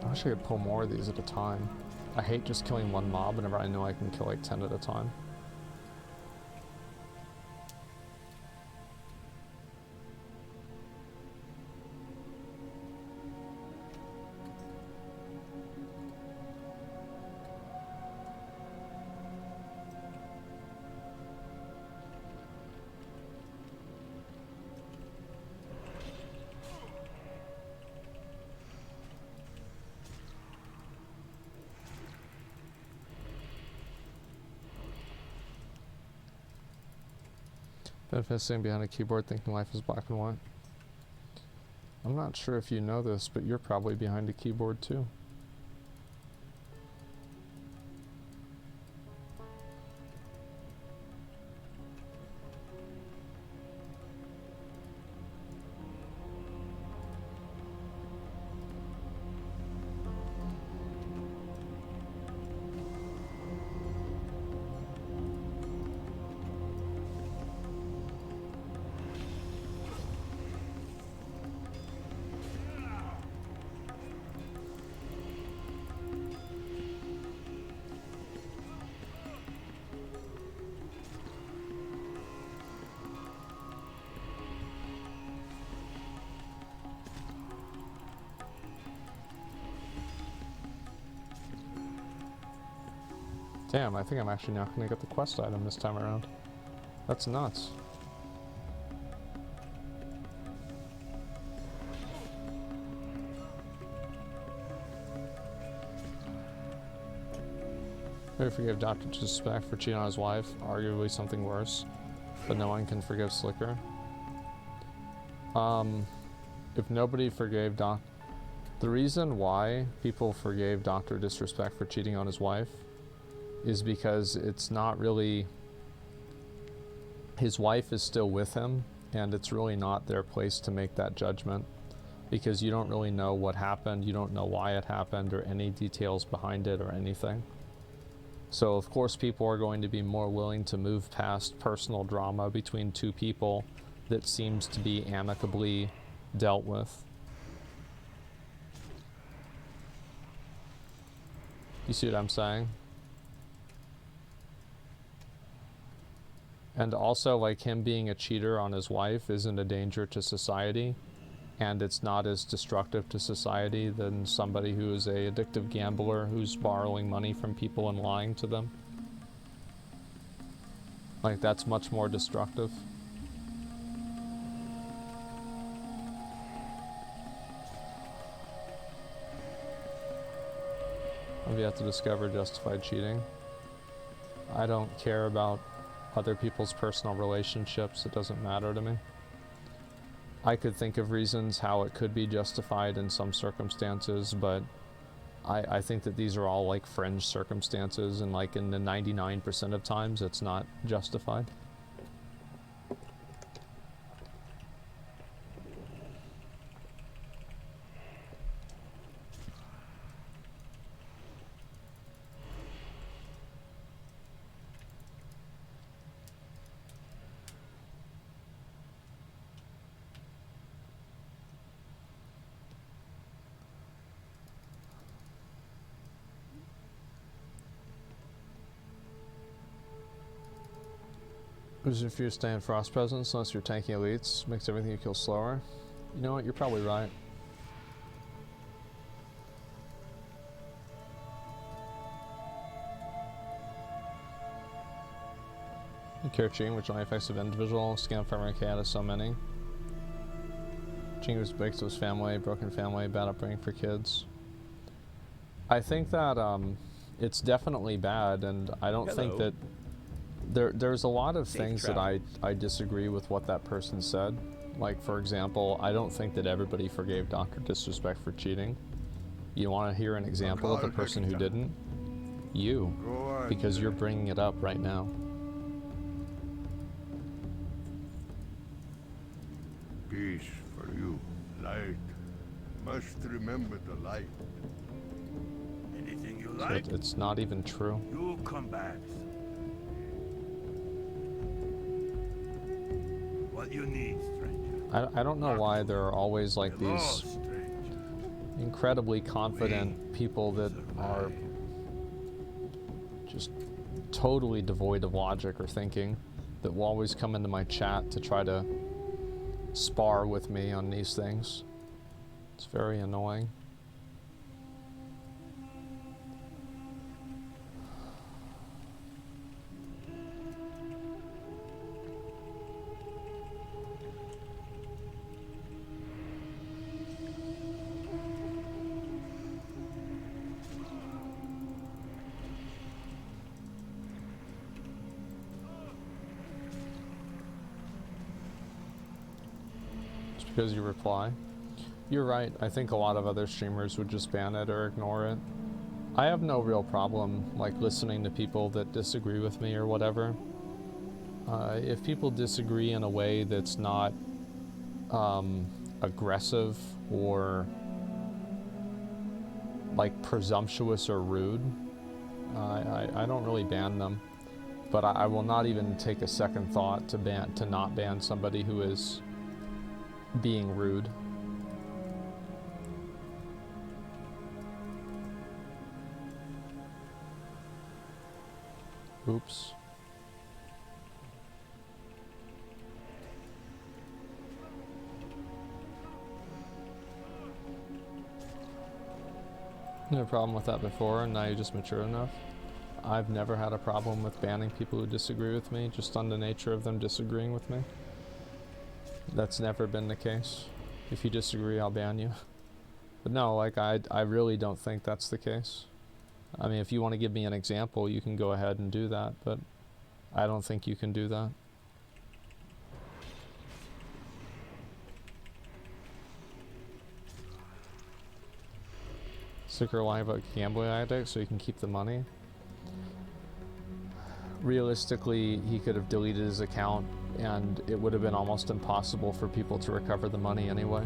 I wish I could pull more of these at a time. I hate just killing one mob whenever I know I can kill like 10 at a time. Benefit sitting behind a keyboard thinking life is black and white. I'm not sure if you know this, but you're probably behind a keyboard too. Damn, I think I'm actually not going to get the quest item this time around. That's nuts. Maybe forgive Dr. Disrespect for cheating on his wife, arguably something worse, but no one can forgive Slicker. If nobody forgave the reason why people forgave Dr. Disrespect for cheating on his wife is because it's not really, his wife is still with him, and it's really not their place to make that judgment, because you don't really know what happened, you don't know why it happened, or any details behind it or anything. So of course people are going to be more willing to move past personal drama between two people that seems to be amicably dealt with. You see what I'm saying? And also, like, him being a cheater on his wife isn't a danger to society, and it's not as destructive to society than somebody who is a addictive gambler who's borrowing money from people and lying to them. Like, that's much more destructive. I've yet to discover justified cheating. I don't care about other people's personal relationships, it doesn't matter to me. I could think of reasons how it could be justified in some circumstances, but I think that these are all like fringe circumstances, and like in the 99% of times it's not justified. If you're staying Frost presence, unless you're tanking elites, makes everything you kill slower. You know what, you're probably right. Care cheating, which only affects an individual. Scam farmer cat has so many. Cheating breaks to his family, broken family, bad upbringing for kids. I think that it's definitely bad, and I don't think that there's a lot of things that I disagree with what that person said. Like, for example, I don't think that everybody forgave Dr. Disrespect for cheating. You want to hear an example of a person who didn't? You. Because you're bringing it up right now. Peace for you. Light. Must remember the light. Anything you like? It's not even true. You come back. What you need, stranger? I don't know why there are always like these incredibly confident people that are just totally devoid of logic or thinking that will always come into my chat to try to spar with me on these things. It's very annoying. Because you reply. You're right, I think a lot of other streamers would just ban it or ignore it. I have no real problem like listening to people that disagree with me or whatever. If people disagree in a way that's not aggressive or like presumptuous or rude, I don't really ban them. But I will not even take a second thought to not ban somebody who is being rude. Oops. No problem with that before, and now you're just mature enough. I've never had a problem with banning people who disagree with me, just on the nature of them disagreeing with me. That's never been the case. If you disagree, I'll ban you. But no, like, I really don't think that's the case. I mean, if you want to give me an example, you can go ahead and do that, but I don't think you can do that. Sticker line about gambling addict so you can keep the money. Realistically, he could have deleted his account and it would have been almost impossible for people to recover the money anyway.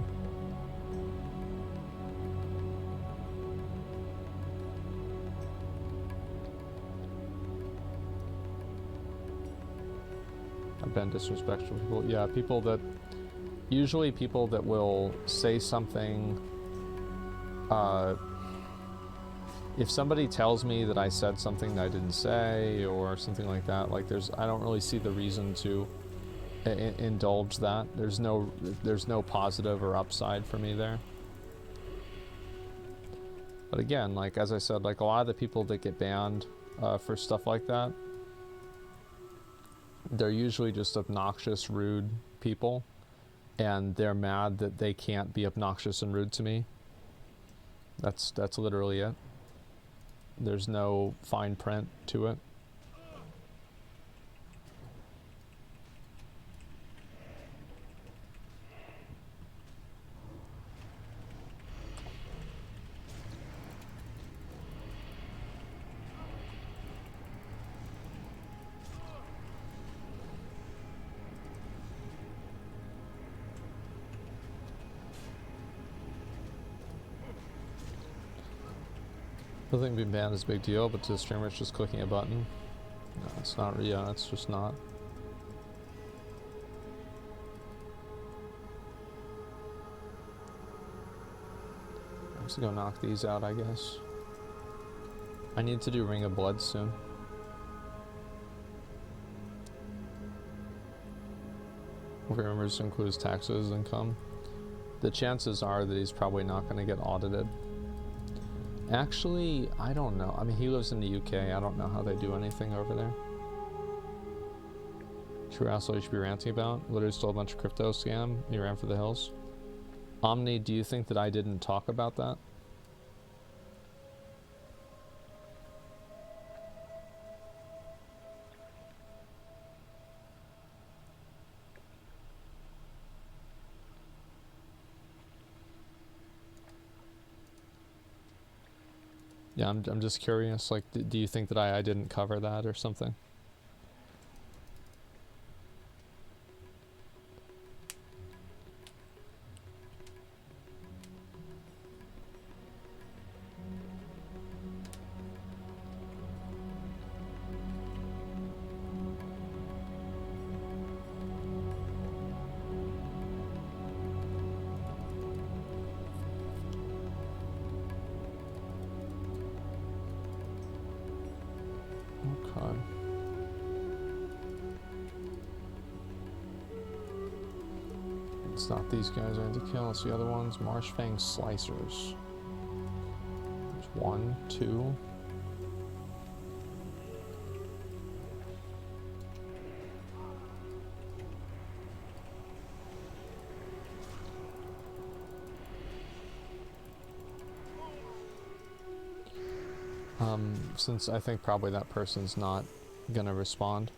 I've been disrespectful to people. Yeah, people that... Usually people that will say something... if somebody tells me that I said something that I didn't say or something like that, like I don't really see the reason to indulge that. There's no positive or upside for me there. But again, like as I said, like a lot of the people that get banned for stuff like that, they're usually just obnoxious, rude people, and they're mad that they can't be obnoxious and rude to me. That's literally it. There's no fine print to it. I think being banned is a big deal, but to the streamer it's just clicking a button. No, it's not. Yeah, it's just not. I'm just gonna knock these out, I guess. I need to do Ring of Blood soon. If he remembers to include his taxes income, the chances are that he's probably not going to get audited. Actually, I don't know. I mean, he lives in the UK. I don't know how they do anything over there. True asshole you should be ranting about. Literally stole a bunch of crypto scam. You ran for the hills. Omni, do you think that I didn't talk about that? Yeah, I'm just curious, like, do you think that I didn't cover that or something? It's not these guys I need to kill, it's the other ones. Marshfang Slicers. There's 1, 2. Since I think probably that person's not gonna respond,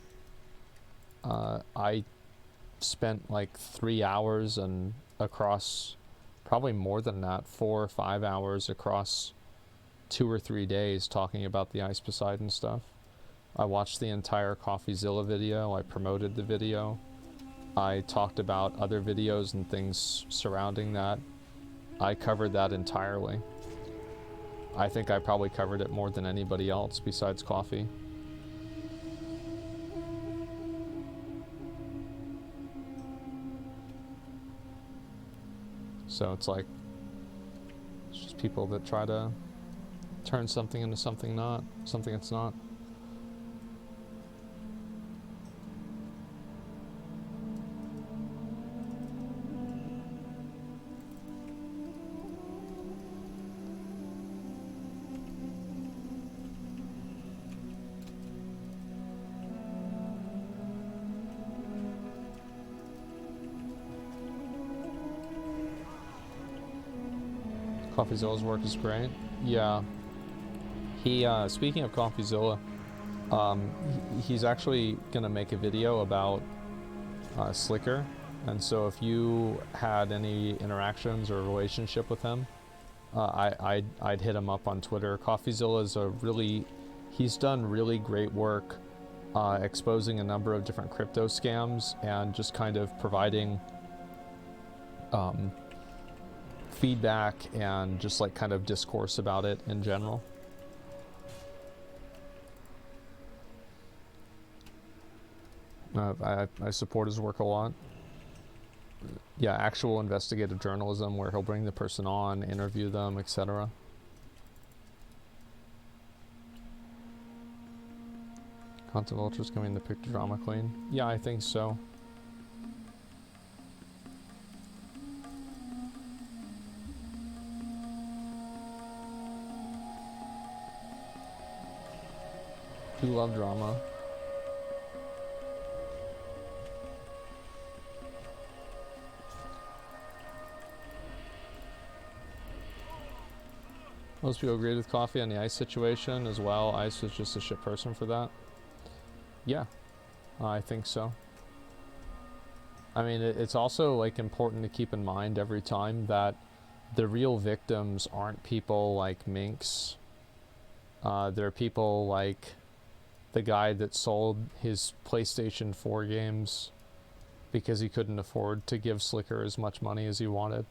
I spent like 3 hours and across, probably more than that, 4 or 5 hours across 2 or 3 days talking about the Ice Poseidon stuff. I watched the entire CoffeeZilla video, I promoted the video, I talked about other videos and things surrounding that. I covered that entirely. I think I probably covered it more than anybody else besides Coffee. So it's like, it's just people that try to turn something into something not, something it's not. CoffeeZilla's work is great. Yeah. He, speaking of CoffeeZilla, he's actually gonna make a video about Slicker, and so if you had any interactions or relationship with him, I'd hit him up on Twitter. CoffeeZilla is a really, he's done really great work exposing a number of different crypto scams and just kind of providing feedback and just like kind of discourse about it in general. I support his work a lot. Yeah, actual investigative journalism where he'll bring the person on, interview them, etc. Content Vulture's coming to pick the drama queen. Yeah, I think so. Do love drama. Most people agreed with Coffee on the Ice situation as well. Ice was just a shit person for that. Yeah, I think so. I mean, it's also like important to keep in mind every time that the real victims aren't people like Minx. They're people like the guy that sold his PlayStation 4 games because he couldn't afford to give Slicker as much money as he wanted.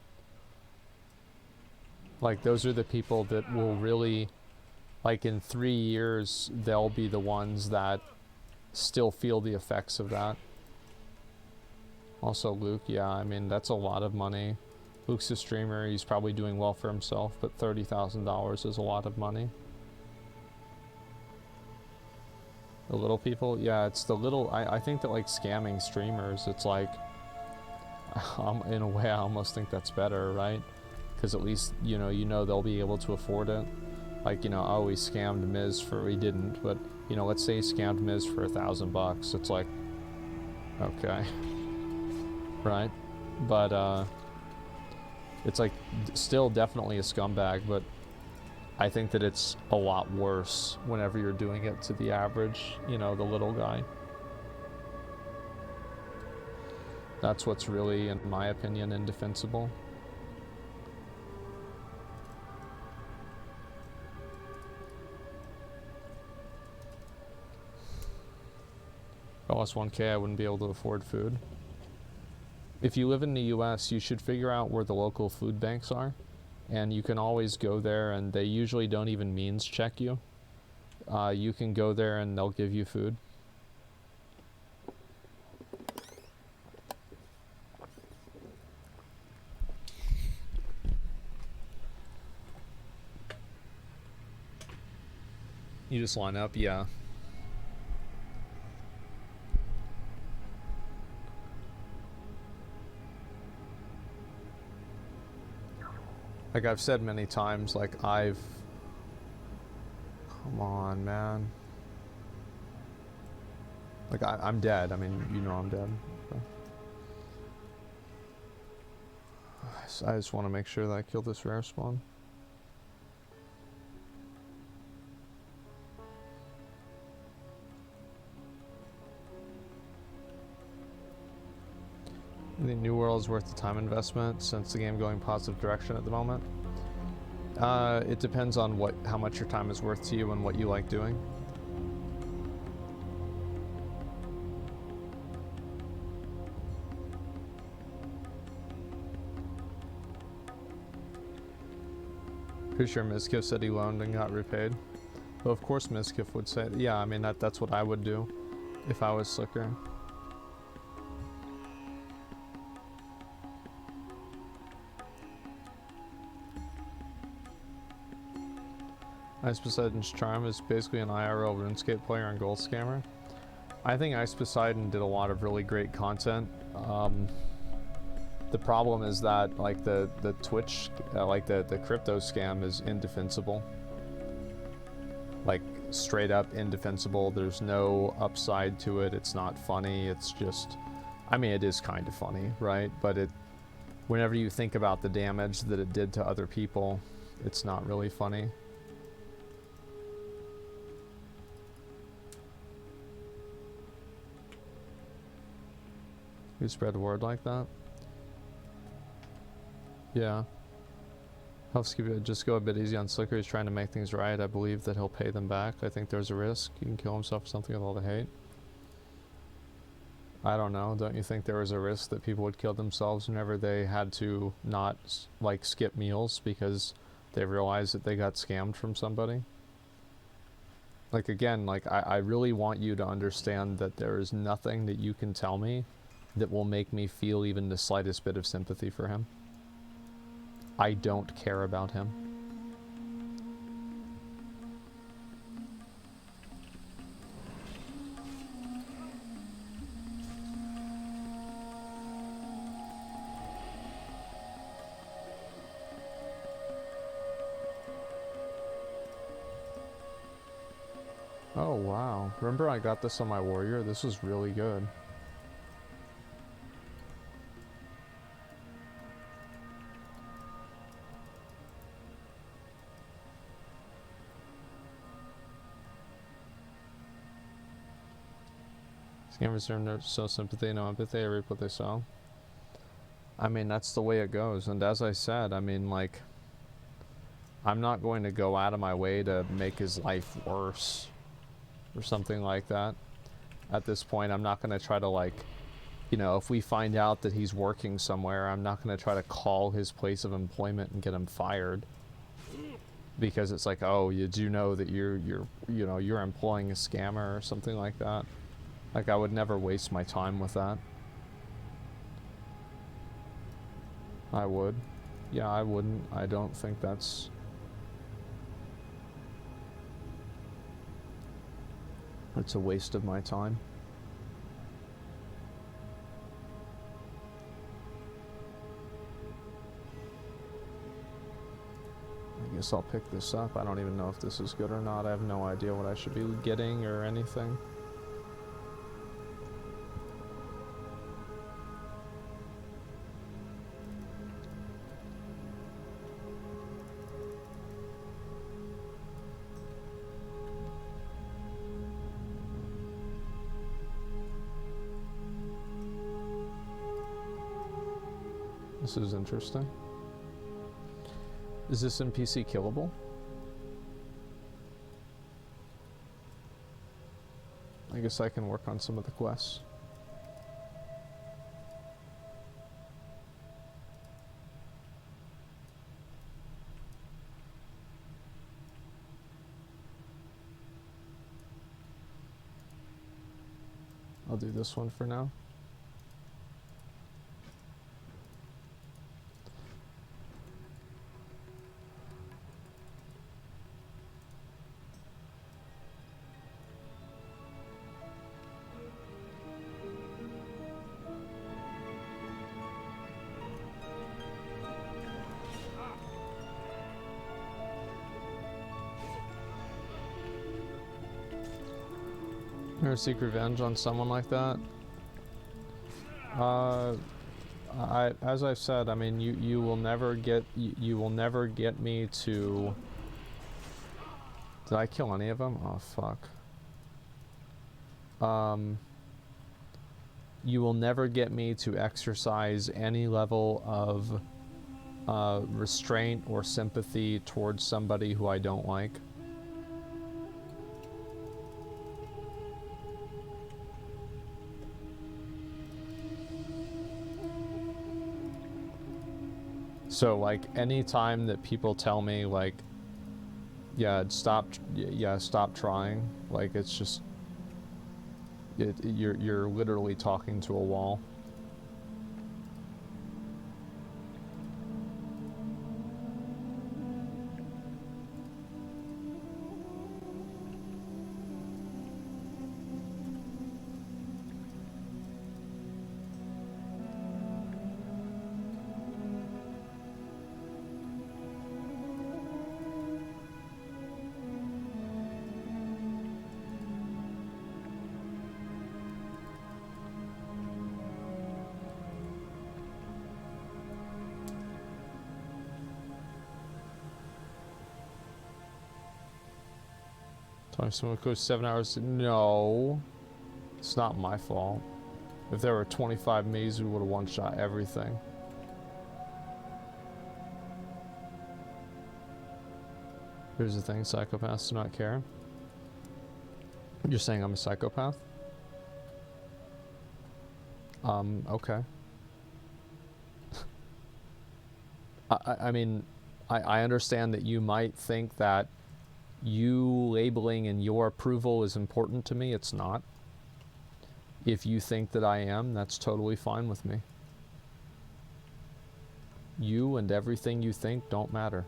Like, those are the people that will really, like, in 3 years, they'll be the ones that still feel the effects of that. Also Luke, yeah, I mean, that's a lot of money. Luke's a streamer, he's probably doing well for himself, but $30,000 is a lot of money. The little people, yeah, it's the little, I think that like scamming streamers, it's like, in a way I almost think that's better, right? Because at least, you know they'll be able to afford it. Like, oh, we scammed Miz for, we didn't, but, let's say he scammed Miz for $1,000. It's like, okay. Right? But, it's like, still definitely a scumbag, but I think that it's a lot worse whenever you're doing it to the average, the little guy. That's what's really, in my opinion, indefensible. If I lost 1K, I wouldn't be able to afford food. If you live in the US, you should figure out where the local food banks are. And you can always go there, and they usually don't even means check you. You can go there and they'll give you food. You just line up, yeah. Like I've said many times, like come on, man. Like I'm dead. I mean, you know I'm dead. So I just want to make sure that I kill this rare spawn. The new world is worth the time investment since the game going positive direction at the moment. It depends on how much your time is worth to you and what you like doing. Pretty sure Mizkif said he loaned and got repaid. Well, of course Mizkif would say, yeah, I mean, that's what I would do if I was Slicker. Ice Poseidon's Charm is basically an IRL RuneScape player and gold scammer. I think Ice Poseidon did a lot of really great content. The problem is that like the Twitch, like the crypto scam is indefensible. Like straight up indefensible. There's no upside to it. It's not funny. It's just, I mean, it is kind of funny, right? But whenever you think about the damage that it did to other people, it's not really funny. You spread the word like that? Yeah. Helps keep it, just go a bit easy on Slicker. He's trying to make things right. I believe that he'll pay them back. I think there's a risk. He can kill himself for something with all the hate. I don't know. Don't you think there was a risk that people would kill themselves whenever they had to not, like, skip meals because they realized that they got scammed from somebody? Like, again, like, I really want you to understand that there is nothing that you can tell me that will make me feel even the slightest bit of sympathy for him. I don't care about him. Oh wow, remember I got this on my warrior? This was really good. Scammers are so sympathy, no empathy. I reap what they sow. I mean, that's the way it goes. And as I said, I mean, like, I'm not going to go out of my way to make his life worse or something like that. At this point, I'm not going to try to, like, you know, if we find out that he's working somewhere, I'm not going to try to call his place of employment and get him fired. Because it's like, oh, you do know that you're employing a scammer or something like that. Like, I would never waste my time with that. I would. Yeah, I wouldn't. I don't think that's... It's a waste of my time. I guess I'll pick this up. I don't even know if this is good or not. I have no idea what I should be getting or anything. This is interesting. Is this NPC killable? I guess I can work on some of the quests. I'll do this one for now. Or seek revenge on someone like that? As I've said, I mean, you will never get you will never get me to. Did I kill any of them? Oh fuck. You will never get me to exercise any level of restraint or sympathy towards somebody who I don't like. So, like, any time that people tell me, like, yeah, stop trying, like, it's just, you're literally talking to a wall. Someone goes 7 hours. No, it's not my fault. If there were 25 Mays, we would have one-shot everything. Here's the thing: psychopaths do not care. You're saying I'm a psychopath? Okay. I mean, I understand that you might think that you labeling and your approval is important to me. It's not. If you think that I am, that's totally fine with me. You and everything you think don't matter.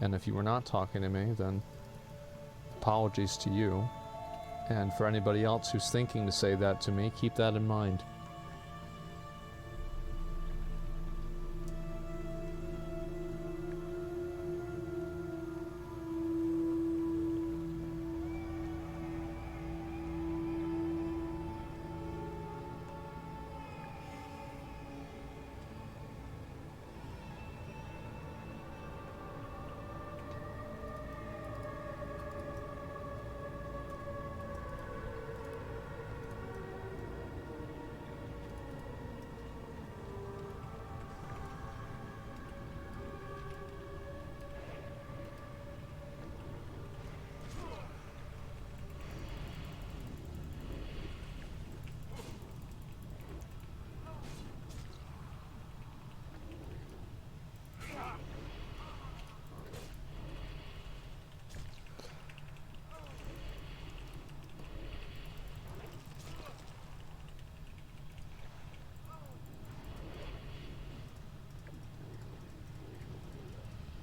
And if you were not talking to me, then apologies to you. And for anybody else who's thinking to say that to me, keep that in mind.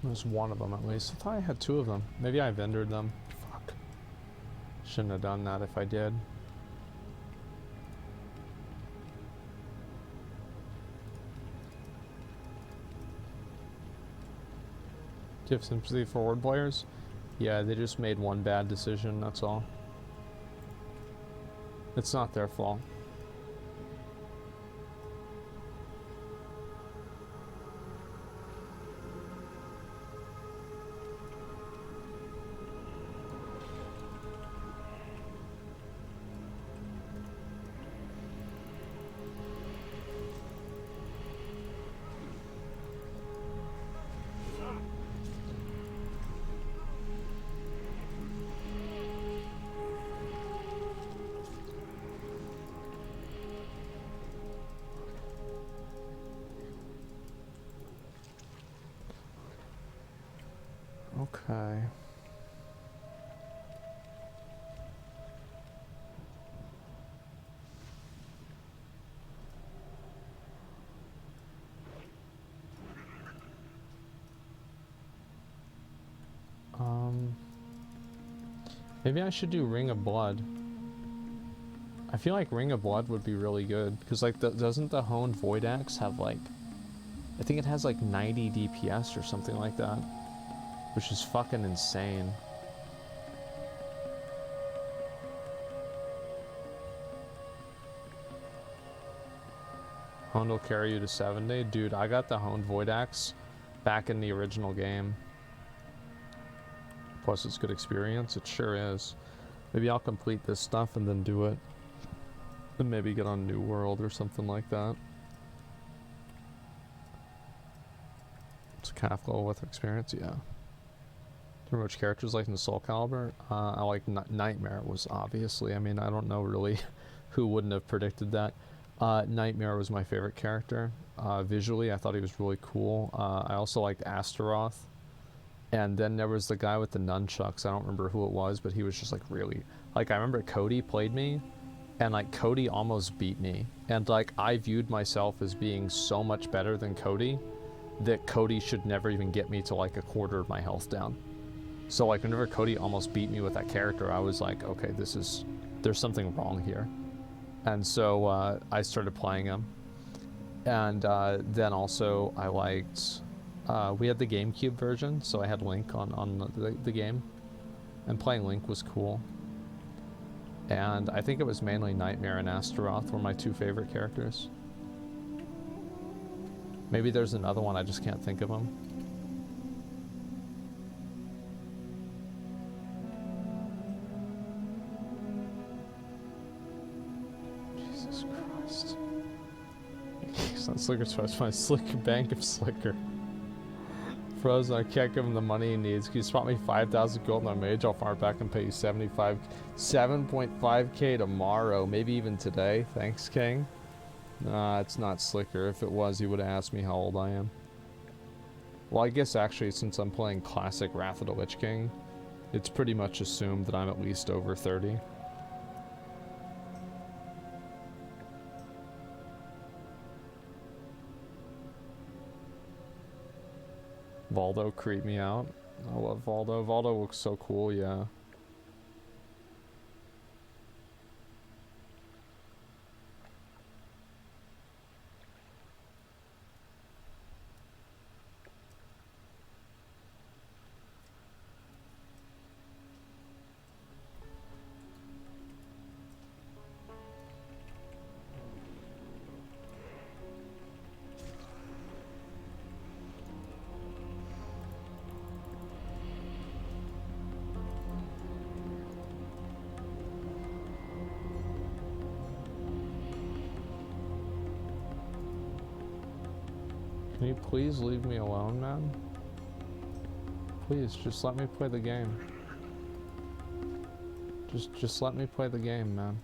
There's one of them at least. I thought I had two of them. Maybe I vendored them. Fuck. Shouldn't have done that if I did. Do you have sympathy for Horde players? Yeah, they just made one bad decision, that's all. It's not their fault. Okay. Maybe I should do Ring of Blood. I feel like Ring of Blood would be really good because, like, doesn't the Honed Void Axe have like I think it has like 90 DPS or something like that, which is fucking insane. Honed will carry you to 70. Dude, I got the Honed Void Axe back in the original game. Plus it's good experience. It sure is. Maybe I'll complete this stuff and then do it. And maybe get on New World or something like that. It's a half level with experience, yeah. Too much characters like in the Soul Calibur. I like Nightmare was obviously. I mean, I don't know really who wouldn't have predicted that. Nightmare was my favorite character. Visually, I thought he was really cool. I also liked Astaroth. And then there was the guy with the nunchucks. I don't remember who it was, but he was just like really... Like, I remember Cody played me, and like Cody almost beat me. And like, I viewed myself as being so much better than Cody that Cody should never even get me to like a quarter of my health down. So like, whenever Cody almost beat me with that character, I was like, okay, there's something wrong here. And so I started playing him. And then also I liked... we had the GameCube version, so I had Link on the game. And playing Link was cool. And I think it was mainly Nightmare and Astaroth were my two favorite characters. Maybe there's another one, I just can't think of them. Jesus Christ. It's not Slicker Twice, my Slicker Bank of Slicker. Frozen, I can't give him the money he needs. Can you spot me 5,000 gold on Mage? I'll farm back and pay you 7.5k tomorrow, maybe even today. Thanks, King. Nah, it's not Slicker. If it was, he would have asked me how old I am. Well, I guess actually, since I'm playing classic Wrath of the Lich King, it's pretty much assumed that I'm at least over 30. Valdo creeped me out. I love Valdo. Valdo looks so cool, yeah. Can you please leave me alone, man? Please, just let me play the game. Just let me play the game, man.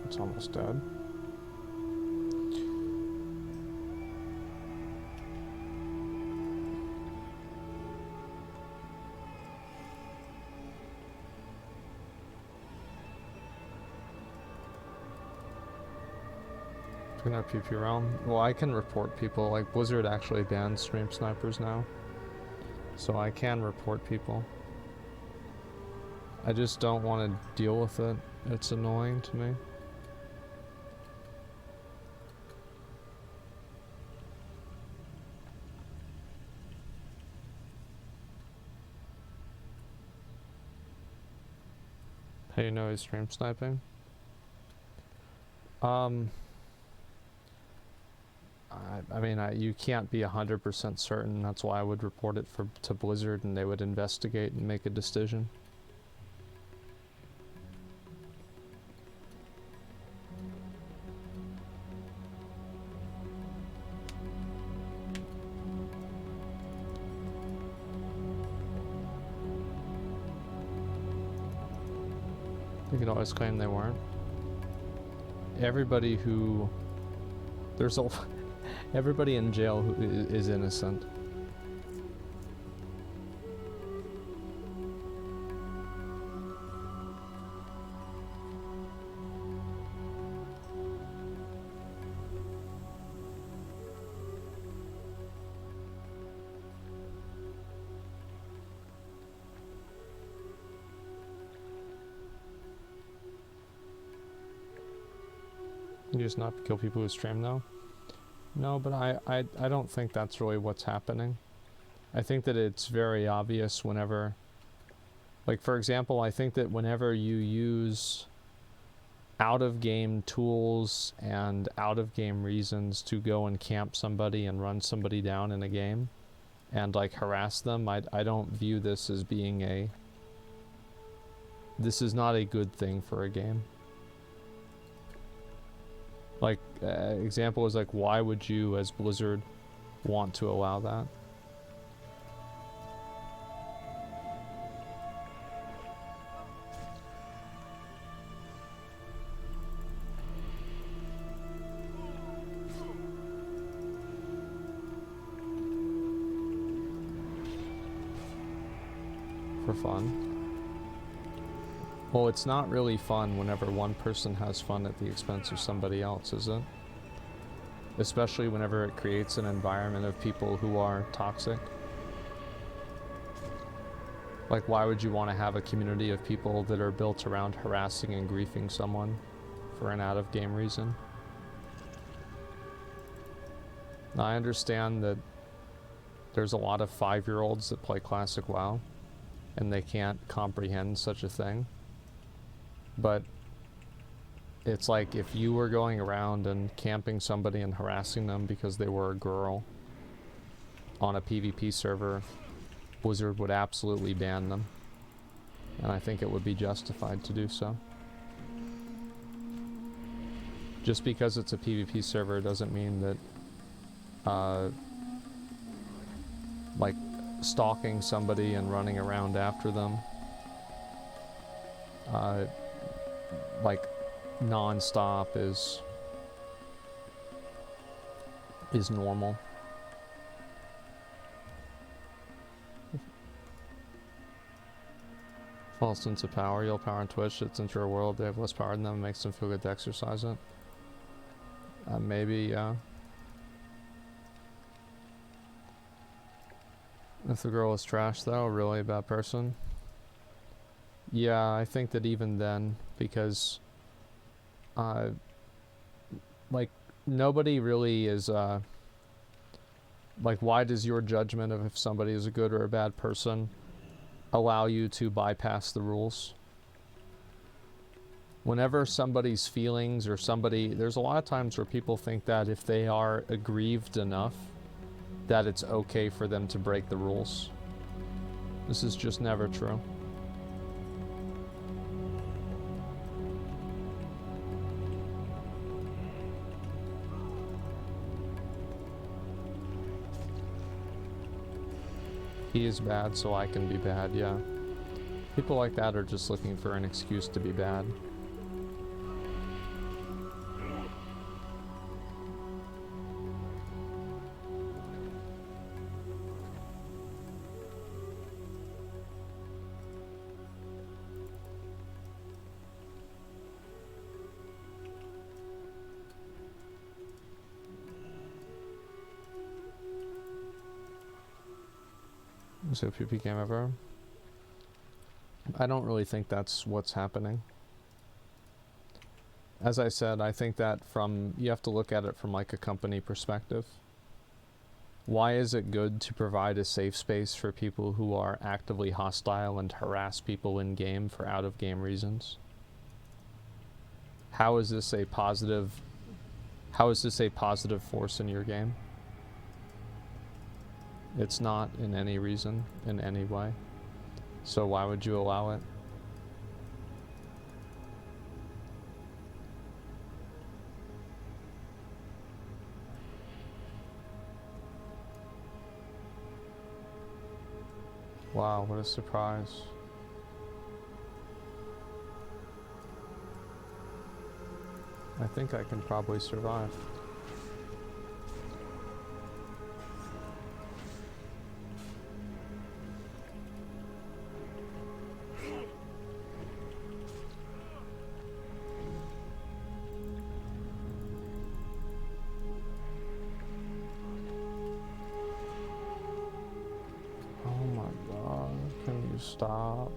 It's almost dead. Gonna have PP realm. Well, I can report people. Like Blizzard actually bans stream snipers now, so I can report people. I just don't want to deal with it. It's annoying to me. How you know he's stream sniping? I mean, you can't be 100% certain. That's why I would report it to Blizzard, and they would investigate and make a decision. You could always claim they weren't. Everybody who... Everybody in jail who is innocent. You just not kill people who stream though? No, but I don't think that's really what's happening. I think that it's very obvious whenever, like for example, I think that whenever you use out-of-game tools and out-of-game reasons to go and camp somebody and run somebody down in a game and like harass them, I don't view this as being this is not a good thing for a game. Like, example is like, why would you, as Blizzard, want to allow that? For fun. Well, it's not really fun whenever one person has fun at the expense of somebody else, is it? Especially whenever it creates an environment of people who are toxic. Like, why would you want to have a community of people that are built around harassing and griefing someone for an out-of-game reason? Now, I understand that there's a lot of 5-year-olds that play Classic WoW, and they can't comprehend such a thing. But it's like if you were going around and camping somebody and harassing them because they were a girl on a PvP server, Blizzard would absolutely ban them. And I think it would be justified to do so. Just because it's a PvP server doesn't mean that like stalking somebody and running around after them like non-stop is normal. False sense of power. You'll power on Twitch. It's into your world. They have less power than them. It makes them feel good to exercise it. Maybe, yeah. If the girl is trash though, really a bad person. Yeah, I think that even then, because like nobody really is like, why does your judgment of if somebody is a good or a bad person allow you to bypass the rules? Whenever somebody's feelings or somebody, there's a lot of times where people think that if they are aggrieved enough that it's okay for them to break the rules. This is just never true. He is bad, so I can be bad, yeah. People like that are just looking for an excuse to be bad. So PP game ever. I don't really think that's what's happening. As I said, I think that you have to look at it from like a company perspective. Why is it good to provide a safe space for people who are actively hostile and harass people in game for out of game reasons? How is this a positive force in your game? It's not in any reason, in any way. So why would you allow it? Wow, what a surprise. I think I can probably survive. Stop.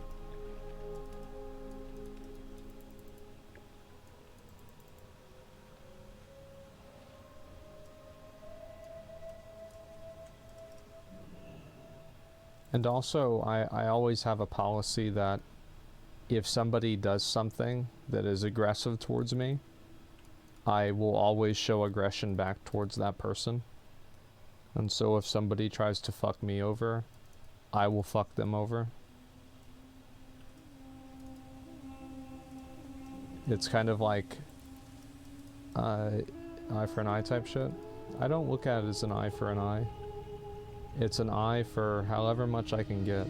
And also, I always have a policy that if somebody does something that is aggressive towards me, I will always show aggression back towards that person. And so if somebody tries to fuck me over, I will fuck them over. It's kind of like eye for an eye type shit. I don't look at it as an eye for an eye. It's an eye for however much I can get.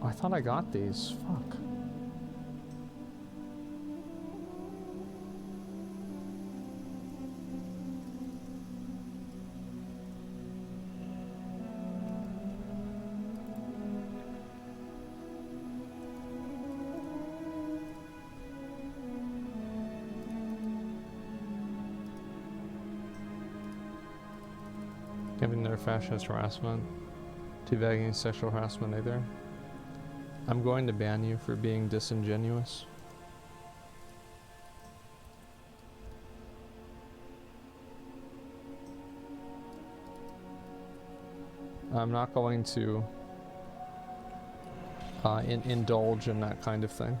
I thought I got these. Fuck. Giving their fascist harassment. Teabagging sexual harassment either. I'm going to ban you for being disingenuous. I'm not going to indulge in that kind of thing.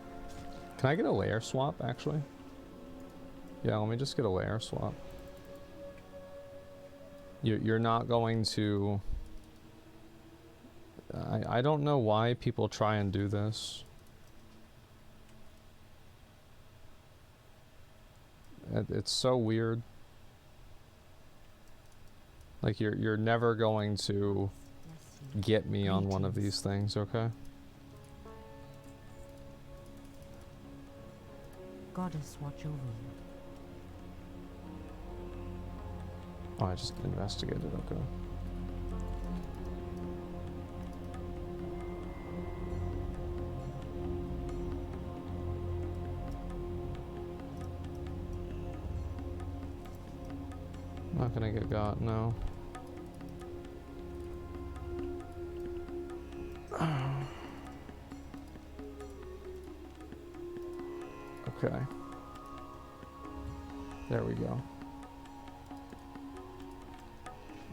Can I get a layer swap, actually? Yeah, let me just get a layer swap. You're not going to... I don't know why people try and do this. It's so weird. Like you're never going to get me on one of these things, okay? Goddess watch over you. Oh, I just investigated, okay. Not gonna get got, no. Okay. There we go.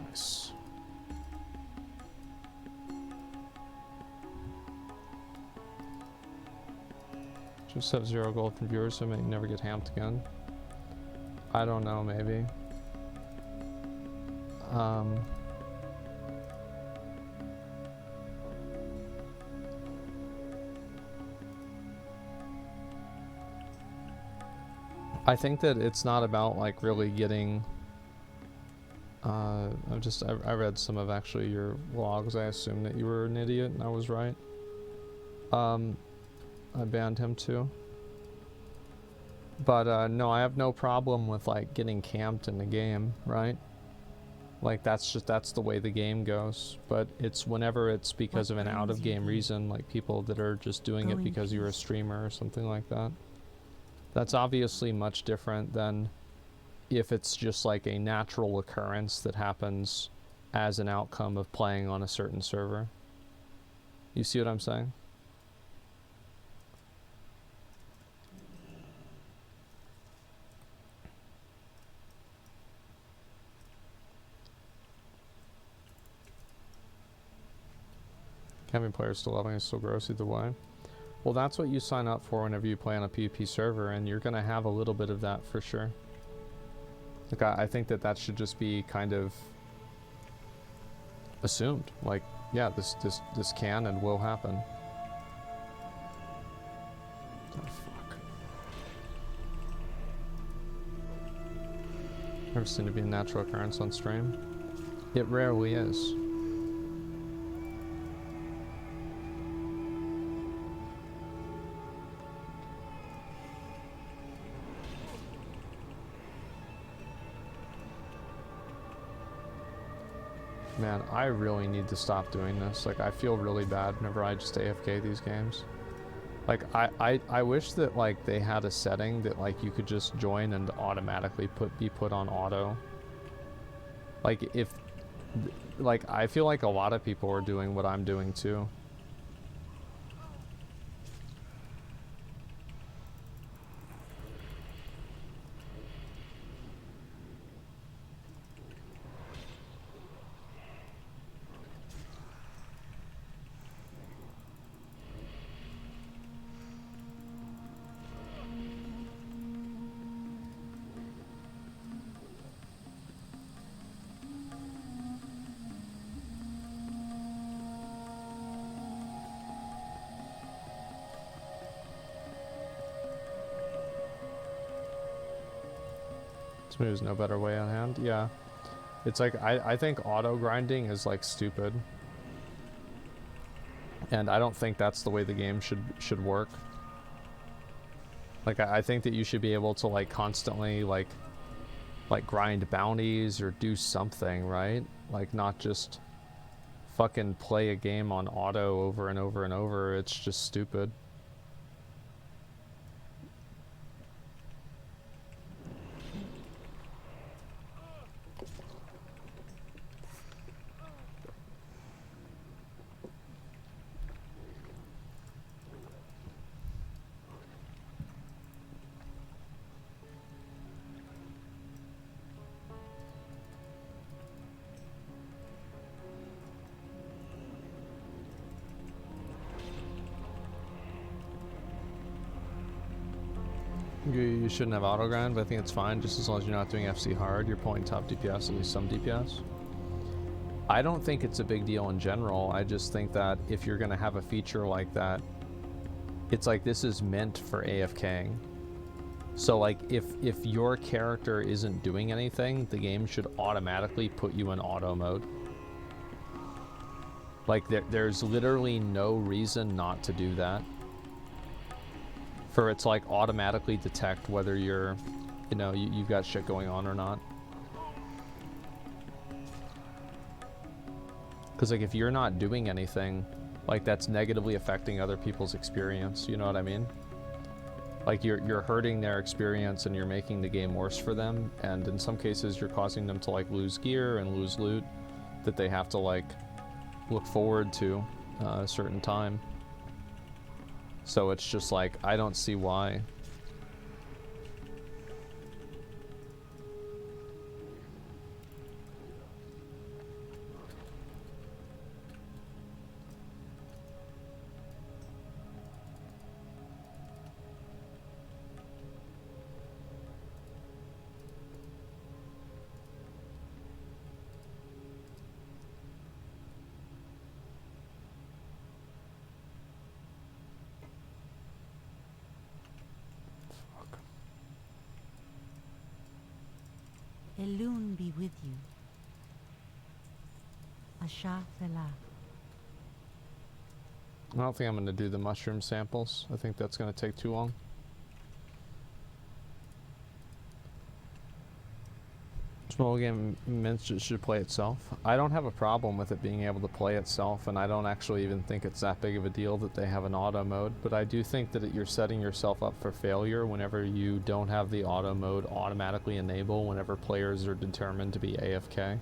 Nice. Just have 0 gold from viewers so may never get hamped again. I don't know, maybe. I think that it's not about like really getting I read some of actually your logs. I assumed that you were an idiot and I was right. I banned him too. But no, I have no problem with like getting camped in the game, right? Like that's the way the game goes. But it's whenever it's because of an out of game reason, like people that are just doing it because you're a streamer or something like that. That's obviously much different than if it's just like a natural occurrence that happens as an outcome of playing on a certain server. You see what I'm saying? Having players still loving is so gross either way. Well, that's what you sign up for whenever you play on a PvP server, and you're going to have a little bit of that for sure. Like, I think that should just be kind of assumed. Like, yeah, this can and will happen. Oh, fuck. Never seemed to be a natural occurrence on stream. It rarely is. Man, I really need to stop doing this. Like, I feel really bad whenever I just AFK these games. Like, I wish that, like, they had a setting that, like, you could just join and automatically be put on auto. Like, if... Like, I feel like a lot of people are doing what I'm doing, too. There's no better way on hand. Yeah. It's like, I think auto grinding is like stupid. And I don't think that's the way the game should work. Like, I think that you should be able to like constantly like grind bounties or do something, right? Like, not just fucking play a game on auto over and over and over. It's just stupid. You shouldn't have auto grind, but I think it's fine just as long as you're not doing FC hard. You're pulling top DPS, at least some DPS. I don't think it's a big deal in general. I just think that if you're going to have a feature like that, it's like this is meant for AFKing. So like if your character isn't doing anything, the game should automatically put you in auto mode. Like there's literally no reason not to do that. For it to like automatically detect whether you're, you know, you've got shit going on or not. Because like if you're not doing anything, like that's negatively affecting other people's experience, you know what I mean? Like you're hurting their experience and you're making the game worse for them, and in some cases you're causing them to like lose gear and lose loot that they have to like look forward to a certain time. So it's just like, I don't see why. Elune be with you. Asha Fela. I don't think I'm going to do the mushroom samples. I think that's going to take too long. Small game meant it should play itself. I don't have a problem with it being able to play itself, and I don't actually even think it's that big of a deal that they have an auto mode, but I do think that you're setting yourself up for failure whenever you don't have the auto mode automatically enable whenever players are determined to be AFK.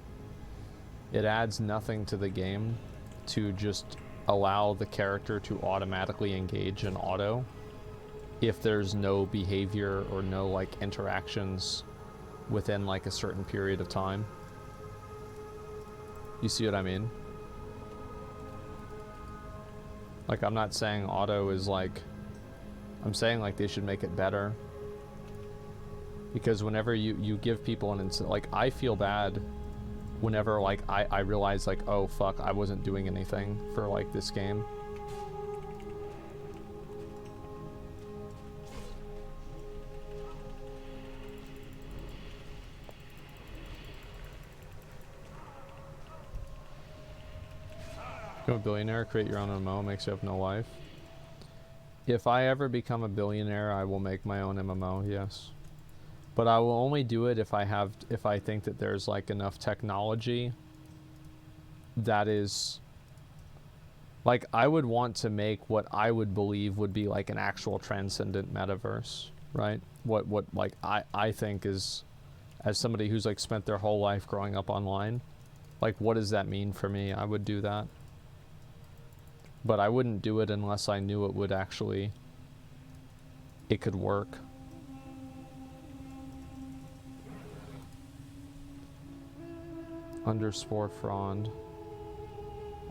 It adds nothing to the game to just allow the character to automatically engage in auto if there's no behavior or no like interactions within like a certain period of time. You see what I mean? Like, I'm not saying auto is like, I'm saying like they should make it better. Because whenever you give people an instant, like I feel bad whenever like I realize like, oh fuck, I wasn't doing anything for like this game. Become a billionaire, create your own MMO, makes you have no life. If I ever become a billionaire, I will make my own MMO, yes. But I will only do it if I think that there's like enough technology that is like, I would want to make what I would believe would be like an actual transcendent metaverse, right? What like I think is, as somebody who's like spent their whole life growing up online, like, what does that mean for me? I would do that. But I wouldn't do it unless I knew it would actually, it could work. Underspore Frond.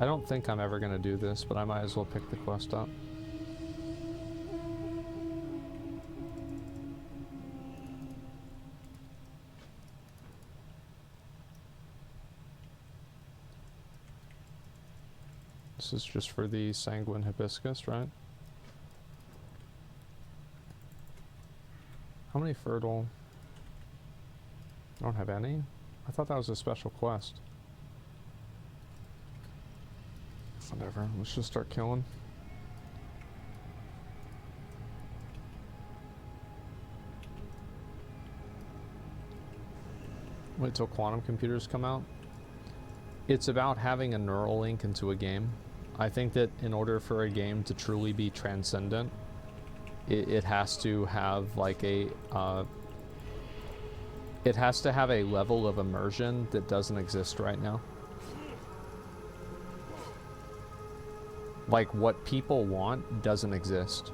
I don't think I'm ever going to do this, but I might as well pick the quest up. This is just for the Sanguine Hibiscus, right? How many fertile? I don't have any. I thought that was a special quest. Whatever, let's just start killing. Wait till quantum computers come out. It's about having a neural link into a game. I think that in order for a game to truly be transcendent, it has to have like a it has to have a level of immersion that doesn't exist right now. Like, what people want doesn't exist.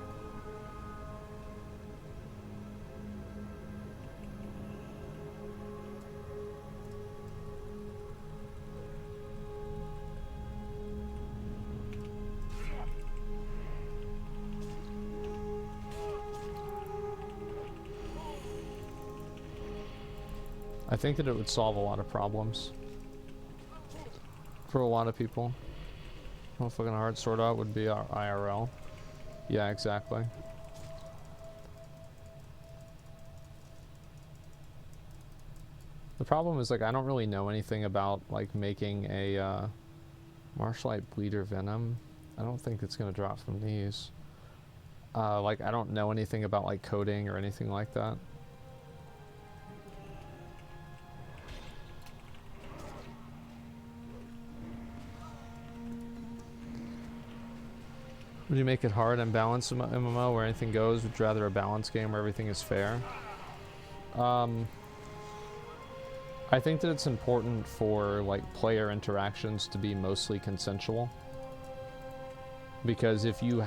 I think that it would solve a lot of problems for a lot of people. Well, fucking hard sort out would be our IRL. Yeah, exactly. The problem is, like, I don't really know anything about, like, making a Marshlight Bleeder Venom. I don't think it's gonna drop from these. Like, I don't know anything about, like, coding or anything like that. Would you make it hard and balanced MMO where anything goes? Would you rather a balanced game where everything is fair? I think that it's important for, like, player interactions to be mostly consensual. Because if you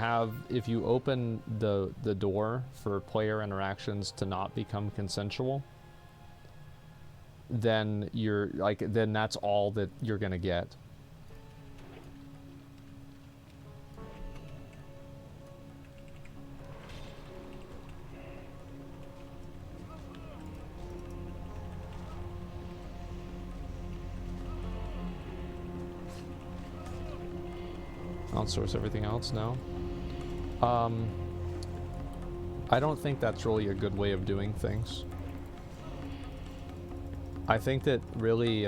open the door for player interactions to not become consensual, then then that's all that you're gonna get. Outsource everything else? No. I don't think that's really a good way of doing things. I think that really,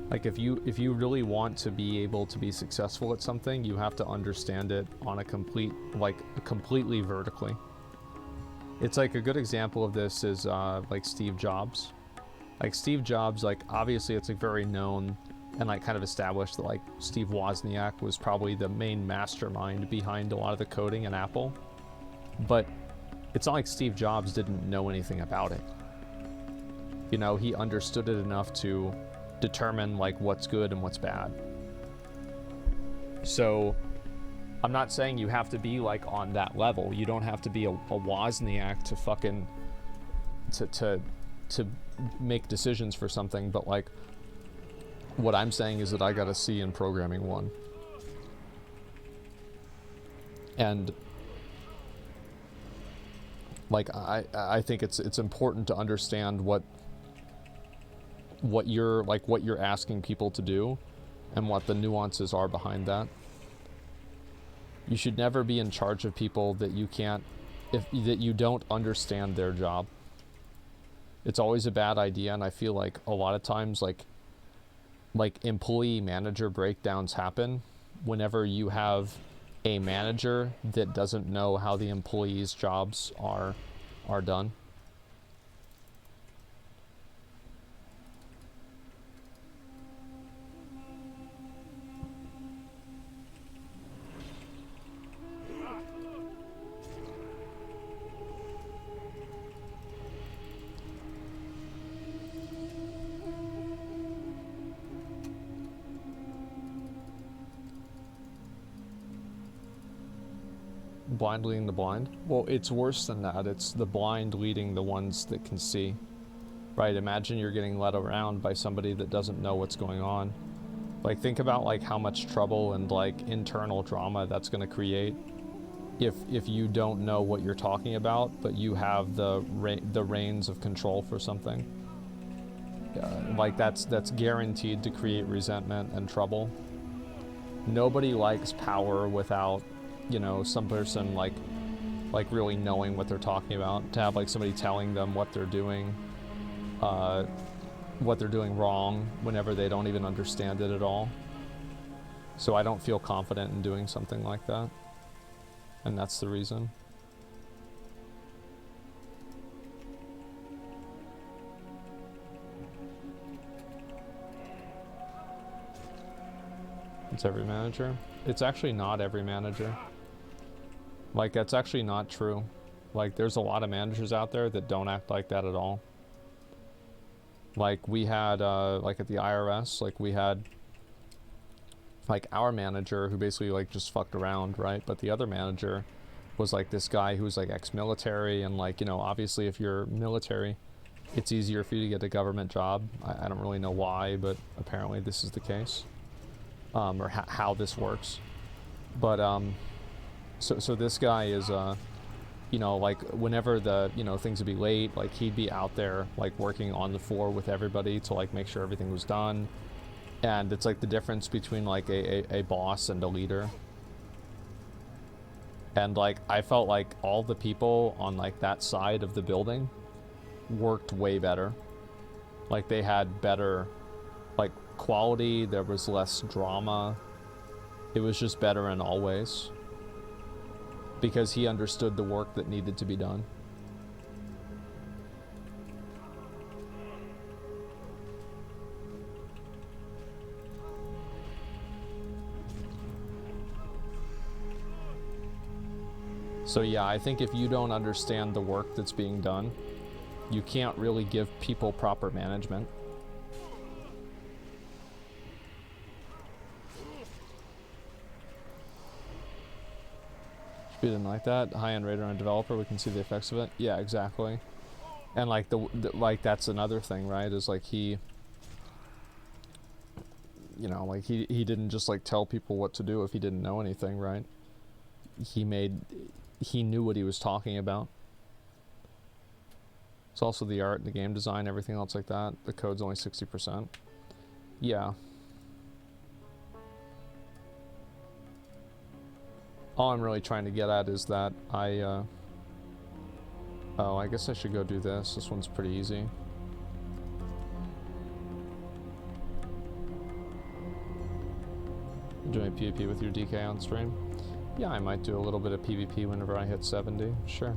like, if you really want to be able to be successful at something, you have to understand it on a completely vertically. It's like a good example of this is like Steve Jobs. Like, Steve Jobs, like, obviously it's like very known and like kind of established that like Steve Wozniak was probably the main mastermind behind a lot of the coding in Apple. But it's not like Steve Jobs didn't know anything about it. You know, he understood it enough to determine like what's good and what's bad. So I'm not saying you have to be like on that level. You don't have to be a Wozniak to fucking to make decisions for something, but like, what I'm saying is that I got a C in programming 1. And like, I think it's important to understand what you're asking people to do and what the nuances are behind that. You should never be in charge of people that you don't understand their job. It's always a bad idea, and I feel like a lot of times like employee manager breakdowns happen whenever you have a manager that doesn't know how the employees' jobs are done. Blind leading the blind? Well, it's worse than that. It's the blind leading the ones that can see. Right? Imagine you're getting led around by somebody that doesn't know what's going on. Like, think about, like, how much trouble and, like, internal drama that's going to create if you don't know what you're talking about, but you have the reins of control for something. Like, that's guaranteed to create resentment and trouble. Nobody likes power without, you know, some person, like really knowing what they're talking about. To have, like, somebody telling them what they're doing wrong whenever they don't even understand it at all. So I don't feel confident in doing something like that. And that's the reason. It's every manager. It's actually not every manager. Like, that's actually not true. Like, there's a lot of managers out there that don't act like that at all. Like, we had, like, at the IRS, like, we had, like, our manager who basically, like, just fucked around, right? But the other manager was, like, this guy who was, like, ex-military, and, like, you know, obviously if you're military, it's easier for you to get a government job. I don't really know why, but apparently this is the case. Or how this works. But, so this guy is, you know, like, whenever the, you know, things would be late, like, he'd be out there, like, working on the floor with everybody to, like, make sure everything was done. And it's, like, the difference between, like, a boss and a leader. And, like, I felt like all the people on, like, that side of the building worked way better. Like, they had better, like, quality, there was less drama. It was just better in all ways. Because he understood the work that needed to be done. So yeah, I think if you don't understand the work that's being done, you can't really give people proper management. We didn't like that. High-end radar on a developer, we can see the effects of it. Yeah, exactly. And like like that's another thing, right? Is like he, you know, like he didn't just like tell people what to do if he didn't know anything, right? He knew what he was talking about. It's also the art, the game design, everything else like that. The code's only 60%. Yeah. All I'm really trying to get at is that oh, I guess I should go do this. This one's pretty easy. Doing PvP with your DK on stream? Yeah, I might do a little bit of PvP whenever I hit 70. Sure.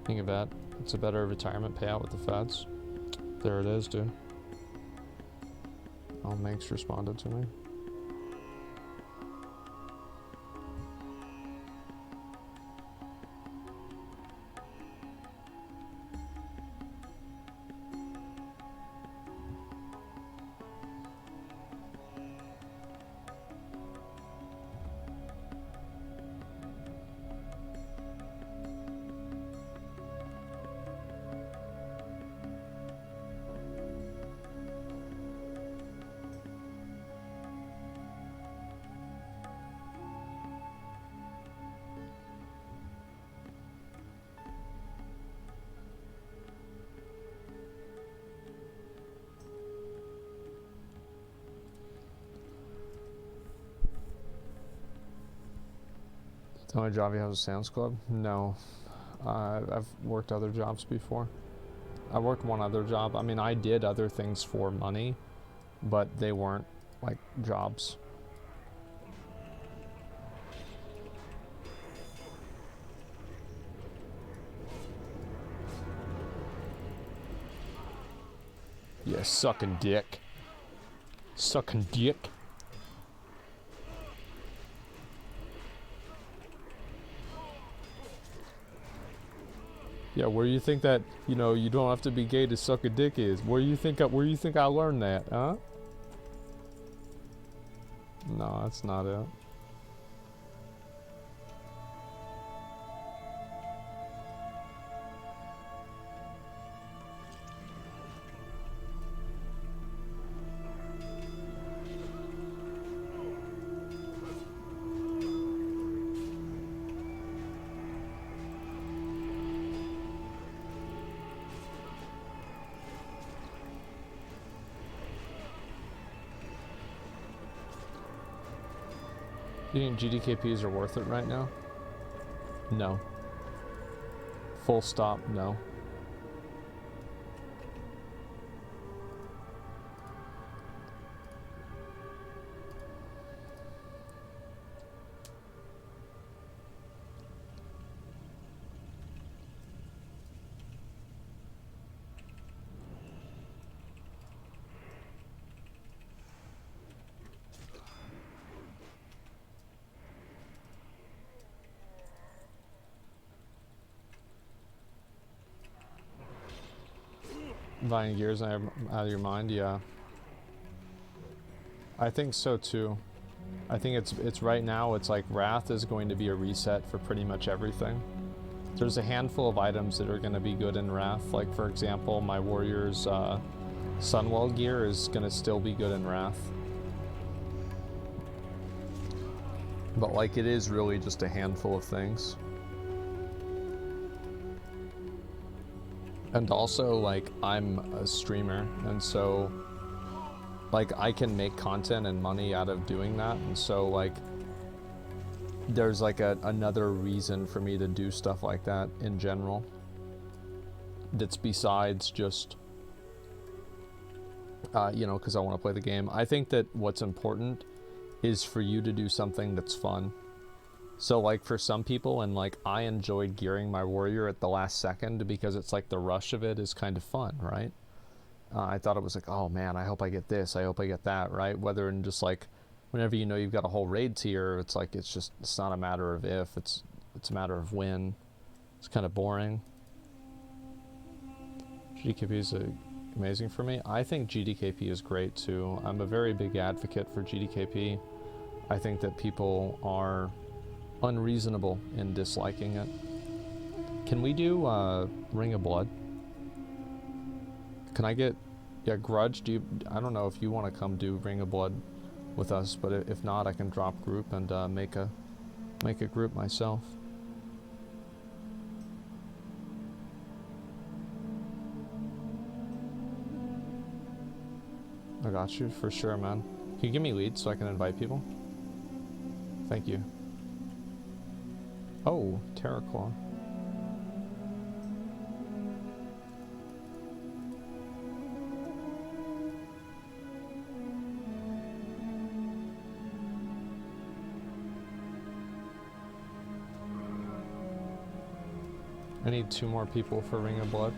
Think of that. It's a better retirement payout with the feds. There it is, dude. Oh, Manx responded to me. The only job you have is Sam's Club? No. I've worked other jobs before. I worked one other job. I mean, I did other things for money, but they weren't, like, jobs. Yeah, sucking dick. Sucking dick. Yeah, where you think that, you know, you don't have to be gay to suck a dick is? Where you think I learned that, huh? No, that's not it. Do you think GDKPs are worth it right now? No. Full stop, no. Buying gears out of your mind, yeah. I think so too. I think it's right now, it's like Wrath is going to be a reset for pretty much everything. There's a handful of items that are going to be good in Wrath. Like for example, my warrior's Sunwell gear is going to still be good in Wrath. But like it is really just a handful of things. And also, like, I'm a streamer, and so, like, I can make content and money out of doing that, and so, like, there's, like, another reason for me to do stuff like that in general. That's besides just, you know, because I want to play the game. I think that what's important is for you to do something that's fun. So like for some people, and like I enjoyed gearing my warrior at the last second because it's like the rush of it is kind of fun, right? I thought it was like, oh man, I hope I get this, I hope I get that, right? Whether in just like, whenever you know you've got a whole raid tier, it's like, it's not a matter of if, it's a matter of when. It's kind of boring. GDKP is amazing for me. I think GDKP is great too. I'm a very big advocate for GDKP. I think that people are unreasonable in disliking it. Can we do Ring of Blood? Can I get, yeah, Grudge? I don't know if you want to come do Ring of Blood with us, but if not, I can drop group and make a group myself. I got you for sure, man. Can you give me leads so I can invite people? Thank you. Oh, Terraclaw. I need 2 more people for Ring of Blood.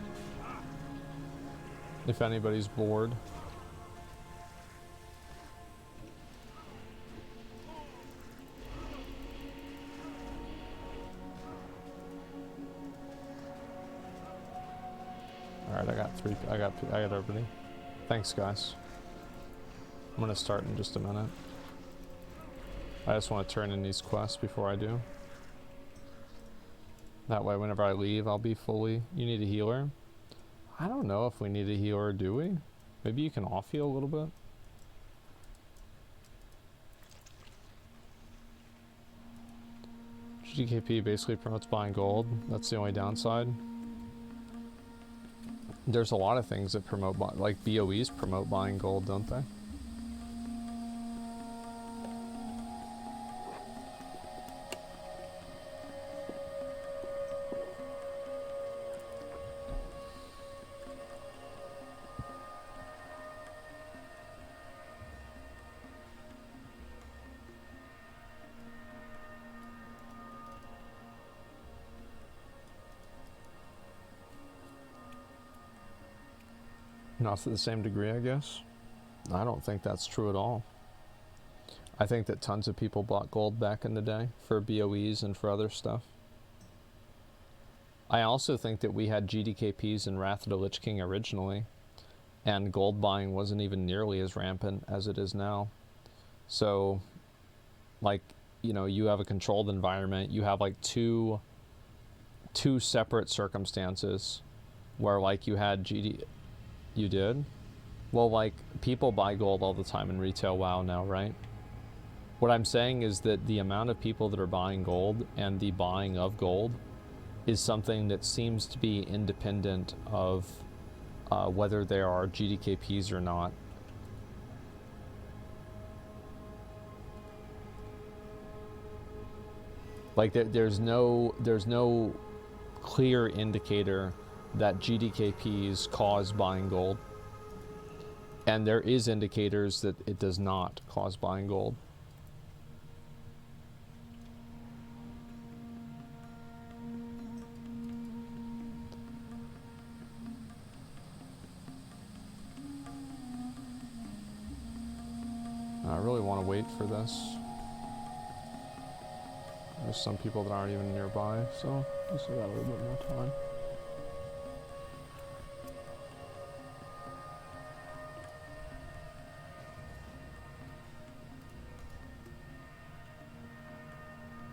If anybody's bored. Alright, I got 3. I got everybody. Thanks, guys. I'm gonna start in just a minute. I just want to turn in these quests before I do. That way, whenever I leave, I'll be fully... You need a healer? I don't know if we need a healer, do we? Maybe you can off-heal a little bit? GKP basically promotes buying gold. That's the only downside. There's a lot of things that promote, like BOEs promote buying gold, don't they? Not to the same degree, I guess. I don't think that's true at all. I think that tons of people bought gold back in the day for BOEs and for other stuff. I also think that we had GDKPs in Wrath of the Lich King originally, and gold buying wasn't even nearly as rampant as it is now. So, like, you know, you have a controlled environment, you have like two separate circumstances where like you had You did? Well, like, people buy gold all the time in retail WoW now, right? What I'm saying is that the amount of people that are buying gold and the buying of gold is something that seems to be independent of whether there are GDKPs or not. Like there's no clear indicator that GDKPs cause buying gold, and there is indicators that it does not cause buying gold. I really want to wait for this. There's some people that aren't even nearby, so I still got a little bit more time.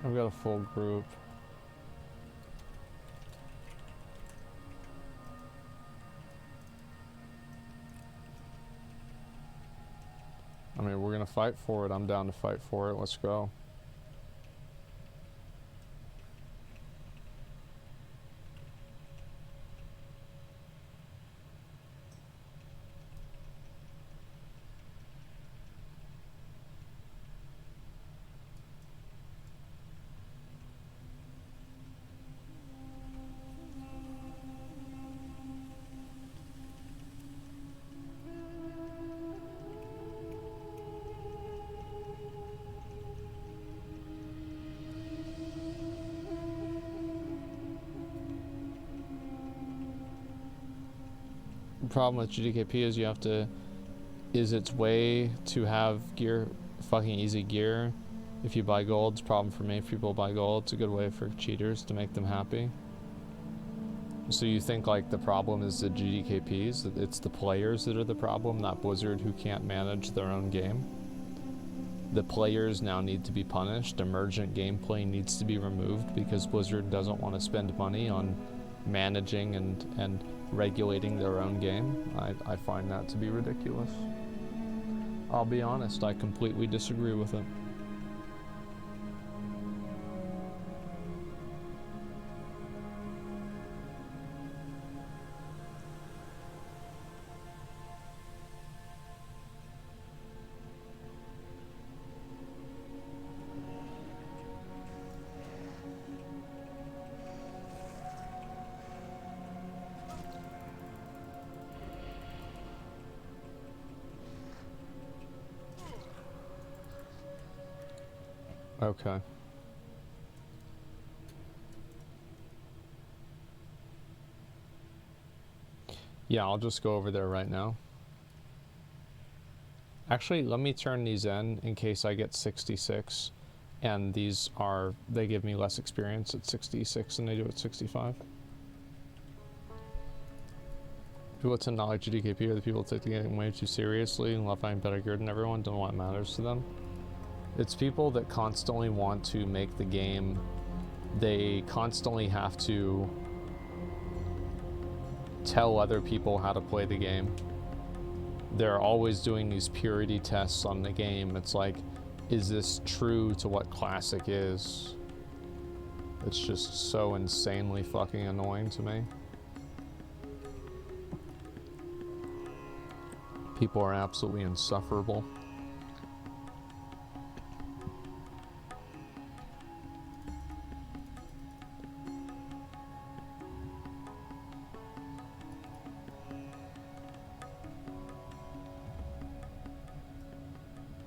I've got a full group. I mean, we're gonna fight for it. I'm down to fight for it. Let's go. The problem with GDKP is its way to have gear, fucking easy gear. If you buy gold, it's a problem for me. If people buy gold, it's a good way for cheaters to make them happy. So you think like the problem is the GDKPs, that it's the players that are the problem, not Blizzard who can't manage their own game? The players now need to be punished. Emergent gameplay needs to be removed because Blizzard doesn't want to spend money on managing and regulating their own game. I find that to be ridiculous. I'll be honest, I completely disagree with it. Okay. Yeah, I'll just go over there right now. Actually, let me turn these in case I get 66. And these are, they give me less experience at 66 than they do at 65. People that tend not like GDKP are the people that take the game way too seriously and love finding better gear than everyone, don't know what matters to them. It's people that constantly want to make the game, they constantly have to tell other people how to play the game. They're always doing these purity tests on the game. It's like, is this true to what Classic is? It's just so insanely fucking annoying to me. People are absolutely insufferable.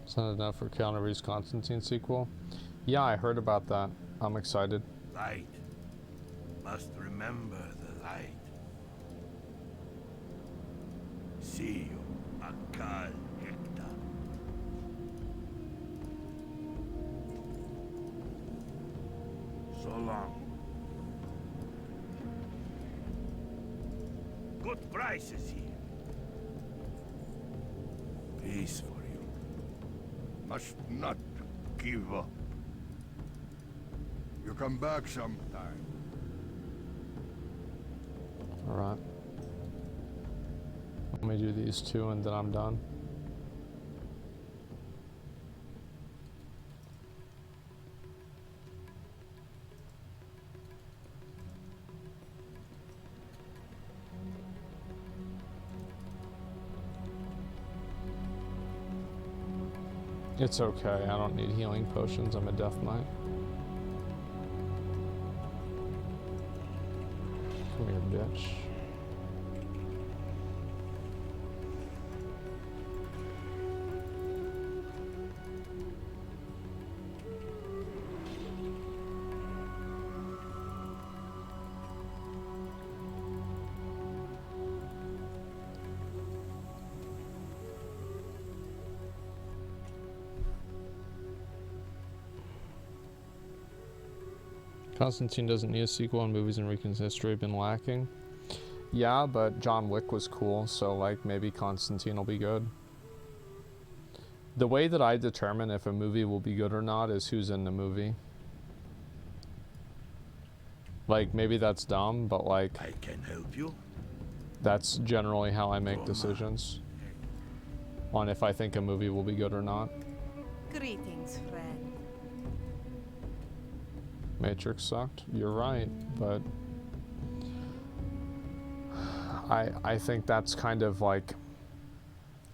Send it out for Keanu Reeves Constantine sequel. Yeah, I heard about that. I'm excited. Light. Must remember the light. See you, Akal Hector. So long. Good prices here. Peace for you. Must not give up. You come back sometime. Alright. Let me do these two and then I'm done. It's okay, I don't need healing potions, I'm a Death Knight. Come here, bitch. Constantine doesn't need a sequel, and movies in Rican's history have been lacking. Yeah, but John Wick was cool, so like maybe Constantine will be good. The way that I determine if a movie will be good or not is who's in the movie. Like maybe that's dumb, but like I can help you. that's generally how I make decisions on if I think a movie will be good or not. Greetings, friend. Matrix sucked. You're right, but I think that's kind of like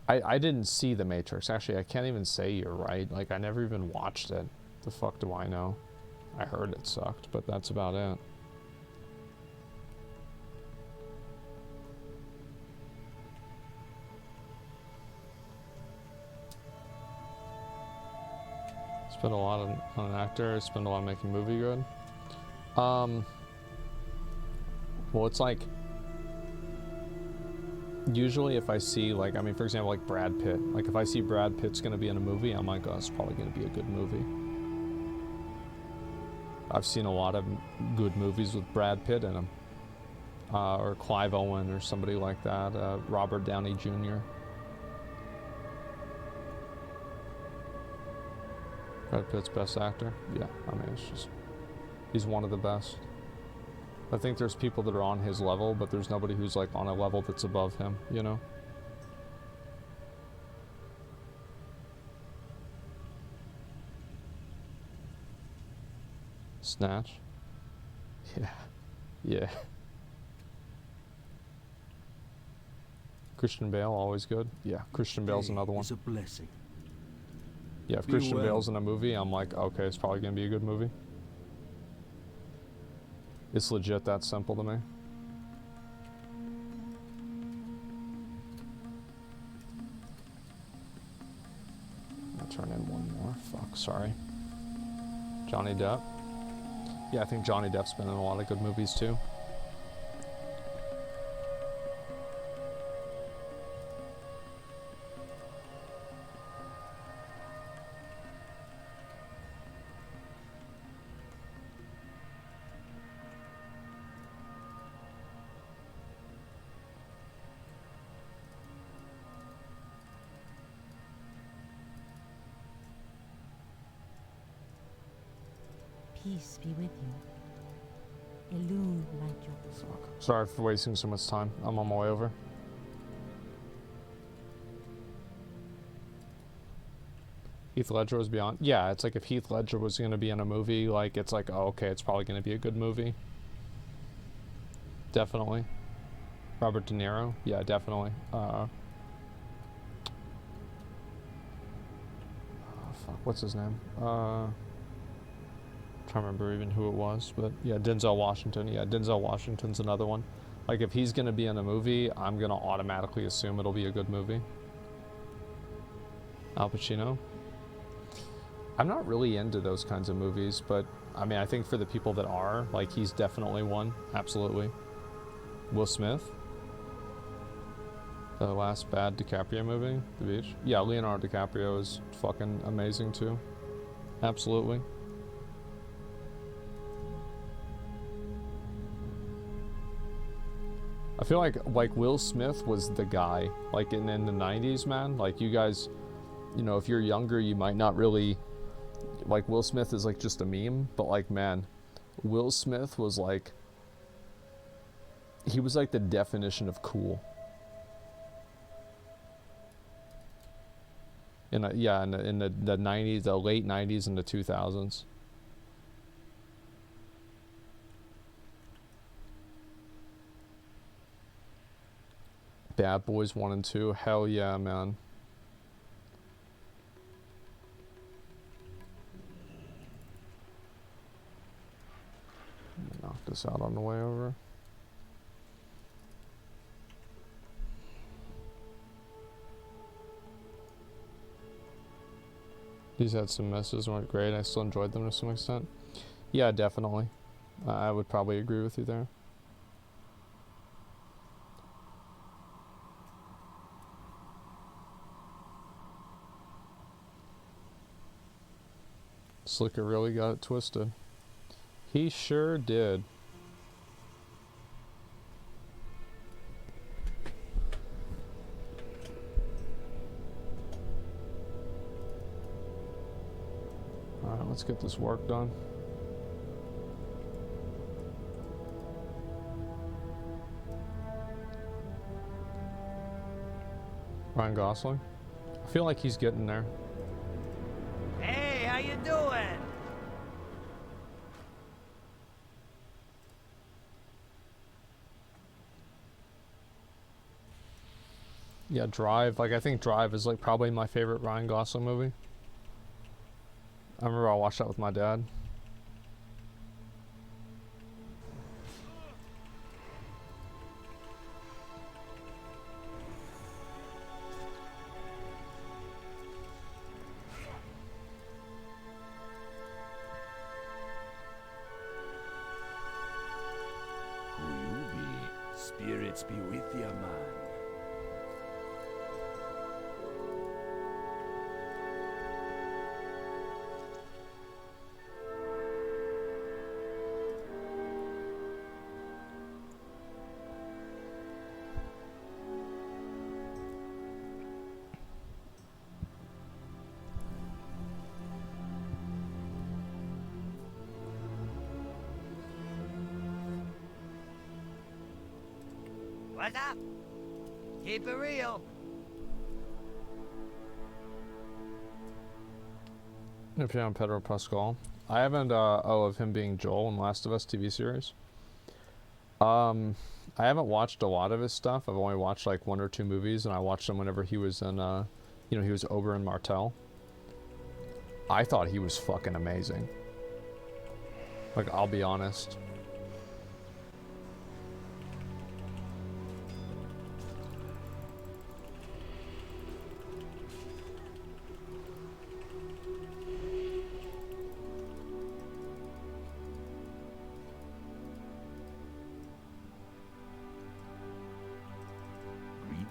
I didn't see the Matrix. Actually, I can't even say you're right. Like I never even watched it. The fuck do I know? I heard it sucked, but that's about it. Spend a lot on an actor, spend a lot making a movie good. Well, it's like usually if I see like, I mean, for example, like Brad Pitt, like if I see Brad Pitt's gonna be in a movie, I'm like, oh, it's probably gonna be a good movie. I've seen a lot of good movies with Brad Pitt in them, or Clive Owen or somebody like that, Robert Downey Jr. Brad Pitt's best actor? Yeah, I mean, it's just, he's one of the best. I think there's people that are on his level, but there's nobody who's like on a level that's above him, you know? Snatch? Yeah. Yeah. Christian Bale, always good. Yeah, Christian Bale's another one. It's a blessing. Yeah, if Christian Bale's in a movie, I'm like, okay, it's probably gonna be a good movie. It's legit that simple to me. I'll turn in one more. Fuck, sorry. Johnny Depp. Yeah, I think Johnny Depp's been in a lot of good movies too. Peace be with you. Elune Major. Fuck. Sorry for wasting so much time. I'm on my way over. Heath Ledger was beyond. Yeah, it's like if Heath Ledger was going to be in a movie, like it's like, oh, okay, it's probably going to be a good movie. Definitely. Robert De Niro. Yeah, definitely. Oh, fuck, what's his name? Trying to remember even who it was, but yeah, Denzel Washington. Yeah, Denzel Washington's another one. Like if he's gonna be in a movie, I'm gonna automatically assume it'll be a good movie. Al Pacino. I'm not really into those kinds of movies, but I mean, I think for the people that are, like, he's definitely one. Absolutely. Will Smith. The last bad DiCaprio movie, The Beach. Yeah, Leonardo DiCaprio is fucking amazing too. Absolutely. I feel like Will Smith was the guy, like in the 90s, man. Like you guys, you know, if you're younger, you might not really, like Will Smith is like just a meme, but like, man, Will Smith was like, he was like the definition of cool. In the 90s, the late 90s and the 2000s. Bad Boys 1 and 2, hell yeah, man. Knock this out on the way over. These had some misses, weren't great. I still enjoyed them to some extent. Yeah, definitely. I would probably agree with you there. Slicker really got it twisted. He sure did. Alright, let's get this work done. Ryan Gosling? I feel like he's getting there. Hey, how you doing? Yeah, Drive. Like, I think Drive is like probably my favorite Ryan Gosling movie. I remember I watched that with my dad. Who you be? Spirits be with you, man. What's up? Keep it real. If you're on Pedro Pascal. I haven't, of him being Joel in Last of Us TV series. I haven't watched a lot of his stuff. I've only watched like 1 or 2 movies, and I watched him whenever he was in, he was Oberyn Martell. I thought he was fucking amazing. Like, I'll be honest.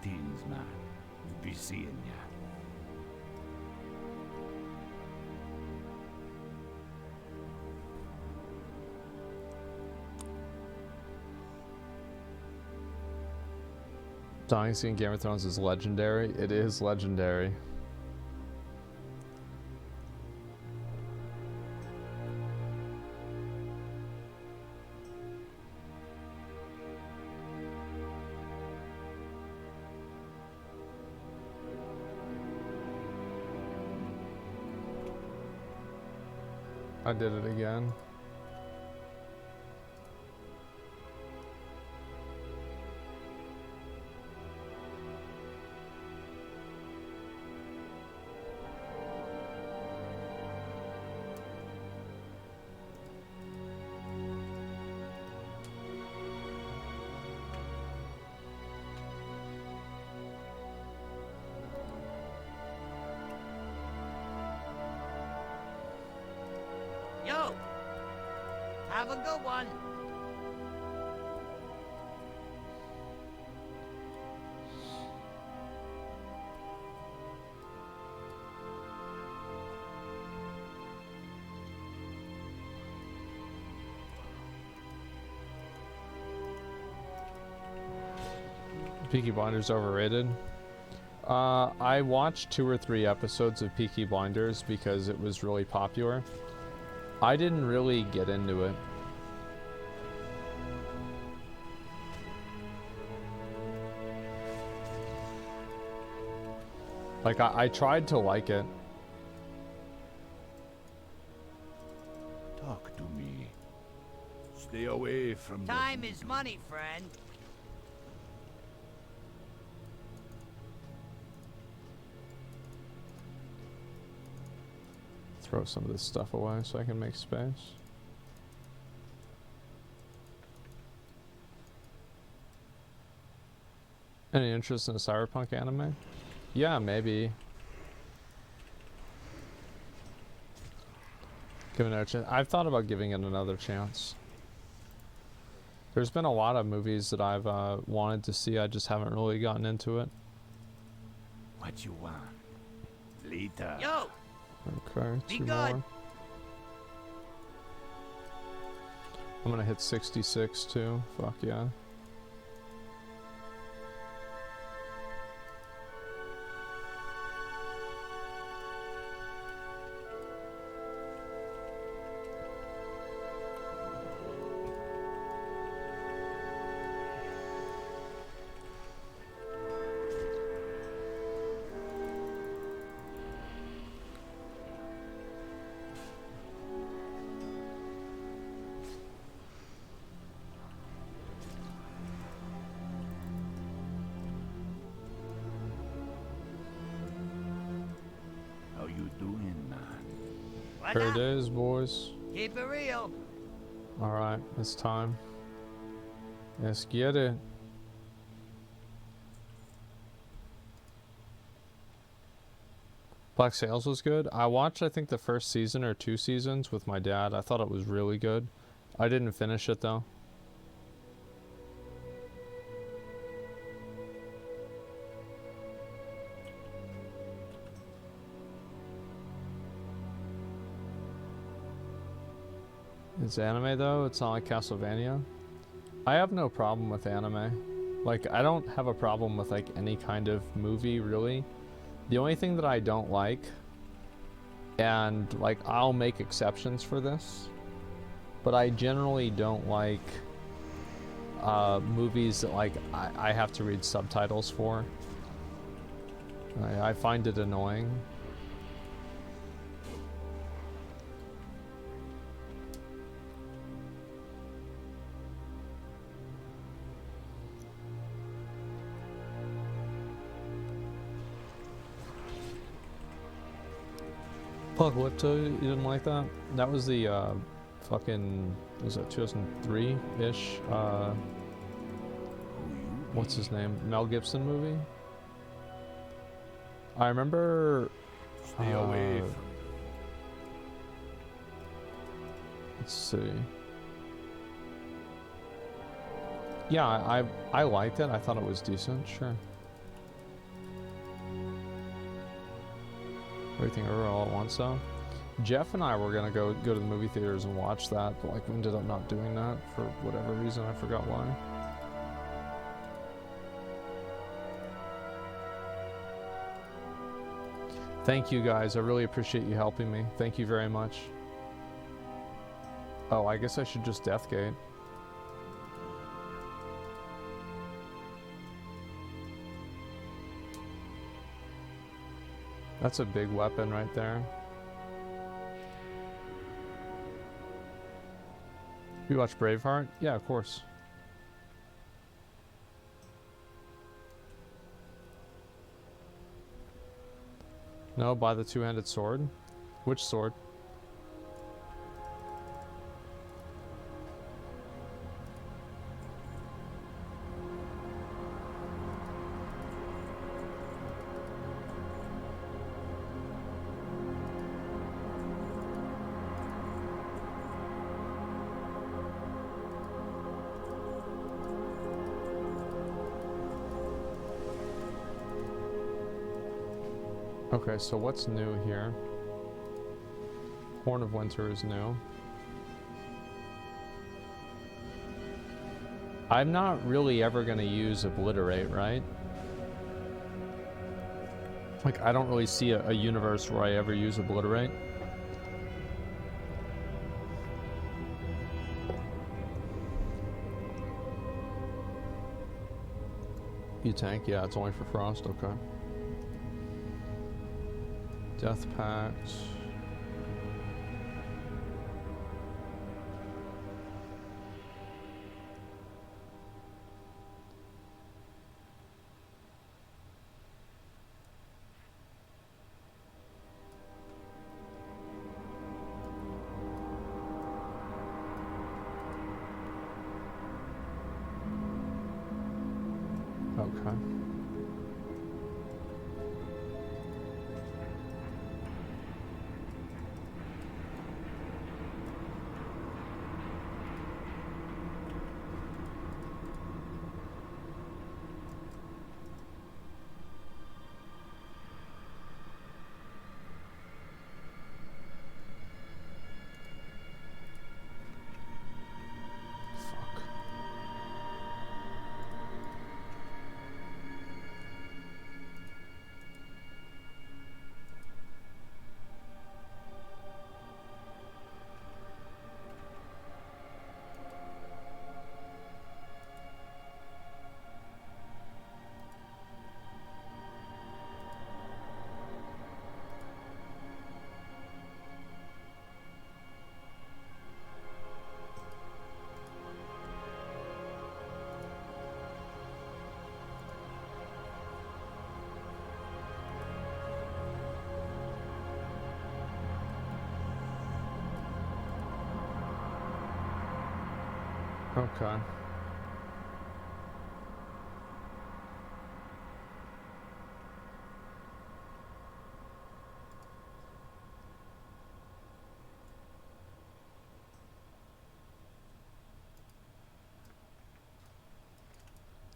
Greetings, man. Be seeing ya. Dying scene in Game of Thrones is legendary. It is legendary. I did it again. Yo! Have a good one. Peaky Blinders overrated. I watched 2 or 3 episodes of Peaky Blinders because it was really popular. I didn't really get into it. Like, I tried to like it. Talk to me. Stay away from Time is money, friend. Throw some of this stuff away so I can make space. Any interest in a cyberpunk anime? Yeah, maybe. Giving it a chance. I've thought about giving it another chance. There's been a lot of movies that I've wanted to see. I just haven't really gotten into it. What you want? Later. Yo! Okay, Be two good. more. I'm gonna hit 66 too. Fuck yeah. How you doing, man? What Here up? it is, boys. Keep it real. Alright, it's time. Let's get it. Black Sails was good. I watched, I think, the first season or 2 seasons with my dad. I thought it was really good. I didn't finish it, though. It's anime, though. It's not like Castlevania. I have no problem with anime. Like, I don't have a problem with, like, any kind of movie, really. The only thing that I don't like, and, like, I'll make exceptions for this, but I generally don't like movies that, like, I have to read subtitles for. I find it annoying. Apocalypto, you didn't like that? That was the fucking, was that 2003-ish? What's his name? Mel Gibson movie? I remember... Stay away from let's see. Yeah, I liked it. I thought it was decent, sure. Everything Everywhere All at Once, though. Jeff and I were gonna go to the movie theaters and watch that, but like we ended up not doing that for whatever reason. I forgot why. Thank you guys. I really appreciate you helping me. Thank you very much. Oh, I guess I should just Deathgate. That's a big weapon right there. You watch Braveheart? Yeah, of course. No, buy the two-handed sword. Which sword? Okay, so what's new here? Horn of Winter is new. I'm not really ever gonna use Obliterate, right? Like, I don't really see a universe where I ever use Obliterate. You tank? Yeah, it's only for Frost, okay. Death Pact. Okay. Okay.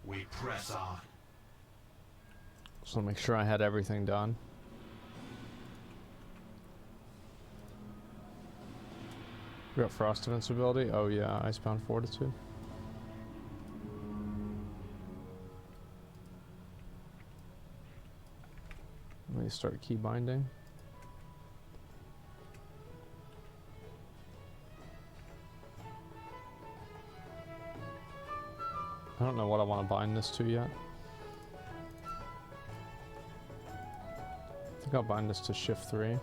We press on. So make sure I had everything done. We got frost invincibility. Oh yeah, icebound fortitude. Let me start key binding. I don't know what I want to bind this to yet. I think I'll bind this to shift 3.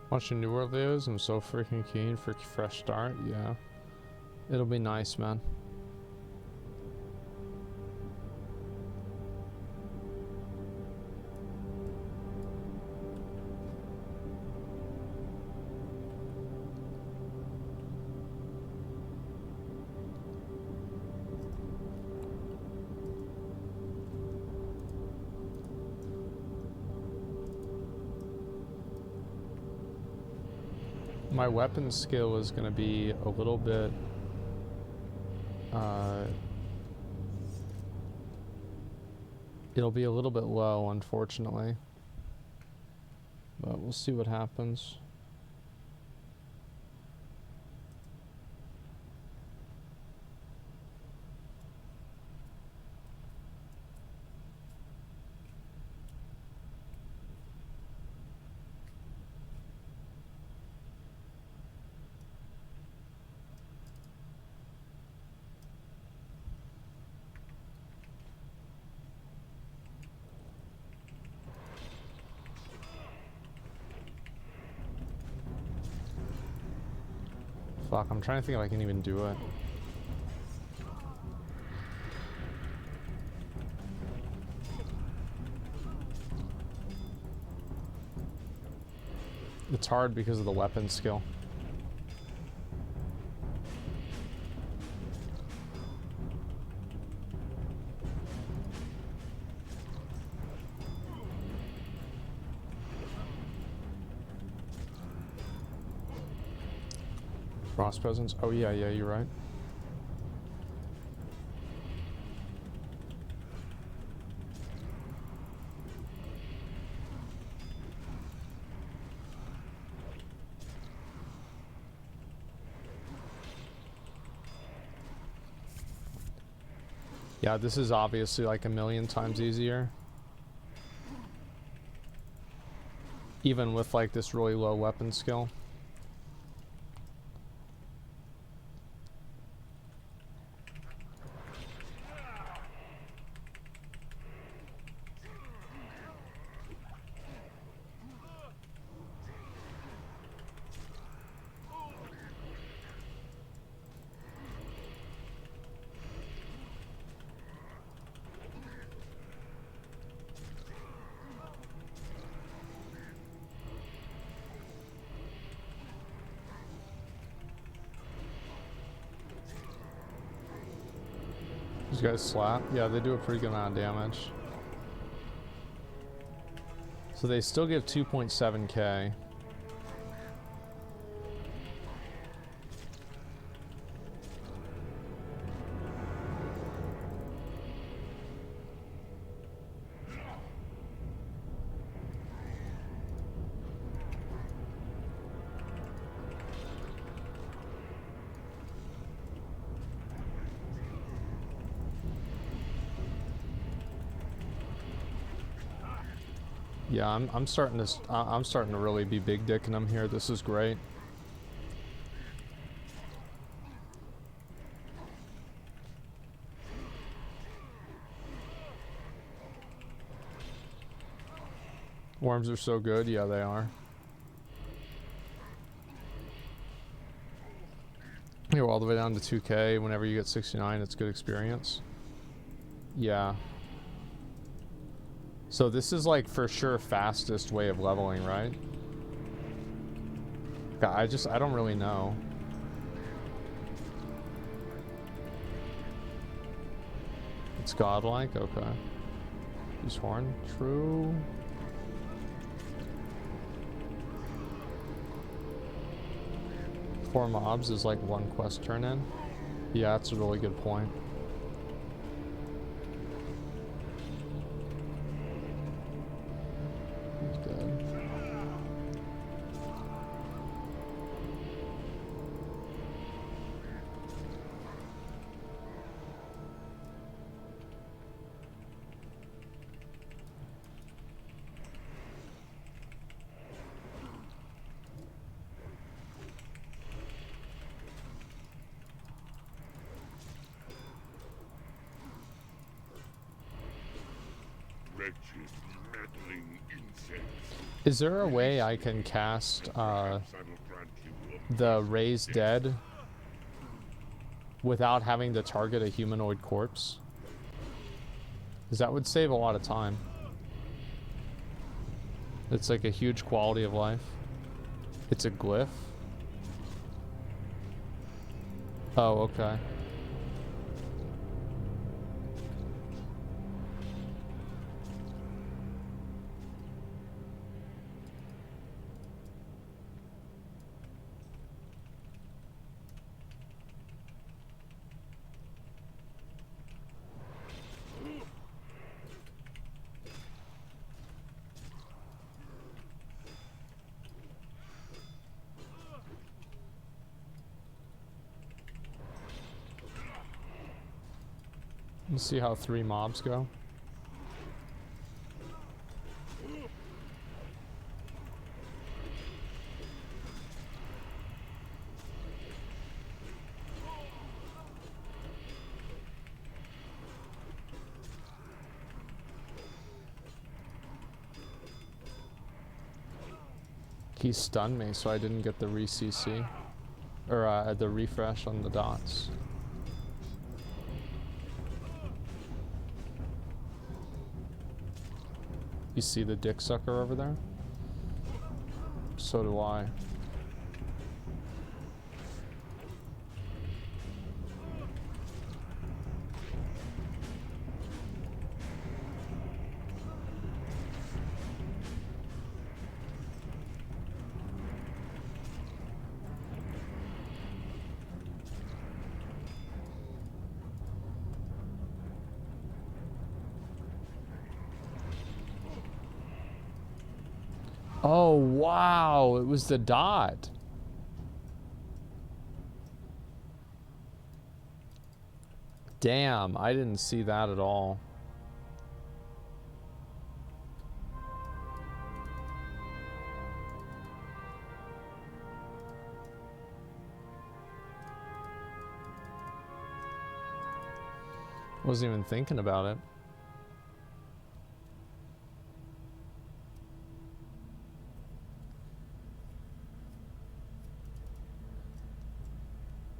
Watching New World videos, I'm so freaking keen for a fresh start. Yeah, it'll be nice, man. My weapon skill is going to be a little bit it'll be a little bit low, unfortunately, but we'll see what happens. Fuck, I'm trying to think if I can even do it. It's hard because of the weapon skill. Frost presence? Oh yeah, you're right. Yeah, this is obviously like a million times easier. Even with like this really low weapon skill. These guys slap? Yeah, they do a pretty good amount of damage. So they still give 2.7k. Yeah, I'm starting to really be big dicking them here. This is great. Worms are so good. Yeah, they are. You're all the way down to 2K. Whenever you get 69, it's good experience. Yeah. So this is like for sure fastest way of leveling, right? I don't really know. It's godlike, okay. Use horn, true. Four mobs is like one quest turn in. Yeah, that's a really good point. He's dead. Is there a way I can cast the Raise Dead without having to target a humanoid corpse? Because that would save a lot of time. It's like a huge quality of life. It's a glyph. Oh, okay. Let's see how 3 mobs go. He stunned me, so I didn't get the re-CC. Or the refresh on the dots. You see the dick sucker over there? So do I. Oh, wow, it was the dot. Damn, I didn't see that at all. Wasn't even thinking about it.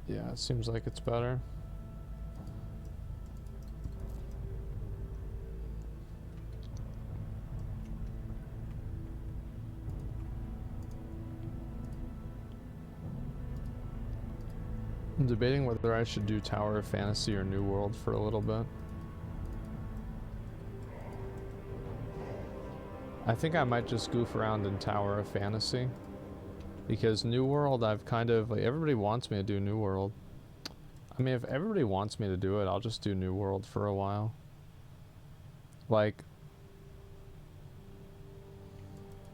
Yeah, it seems like it's better. I'm debating whether I should do Tower of Fantasy or New World for a little bit. I think I might just goof around in Tower of Fantasy. Because New World, I've kind of, like, everybody wants me to do New World. I mean, if everybody wants me to do it, I'll just do New World for a while. Like,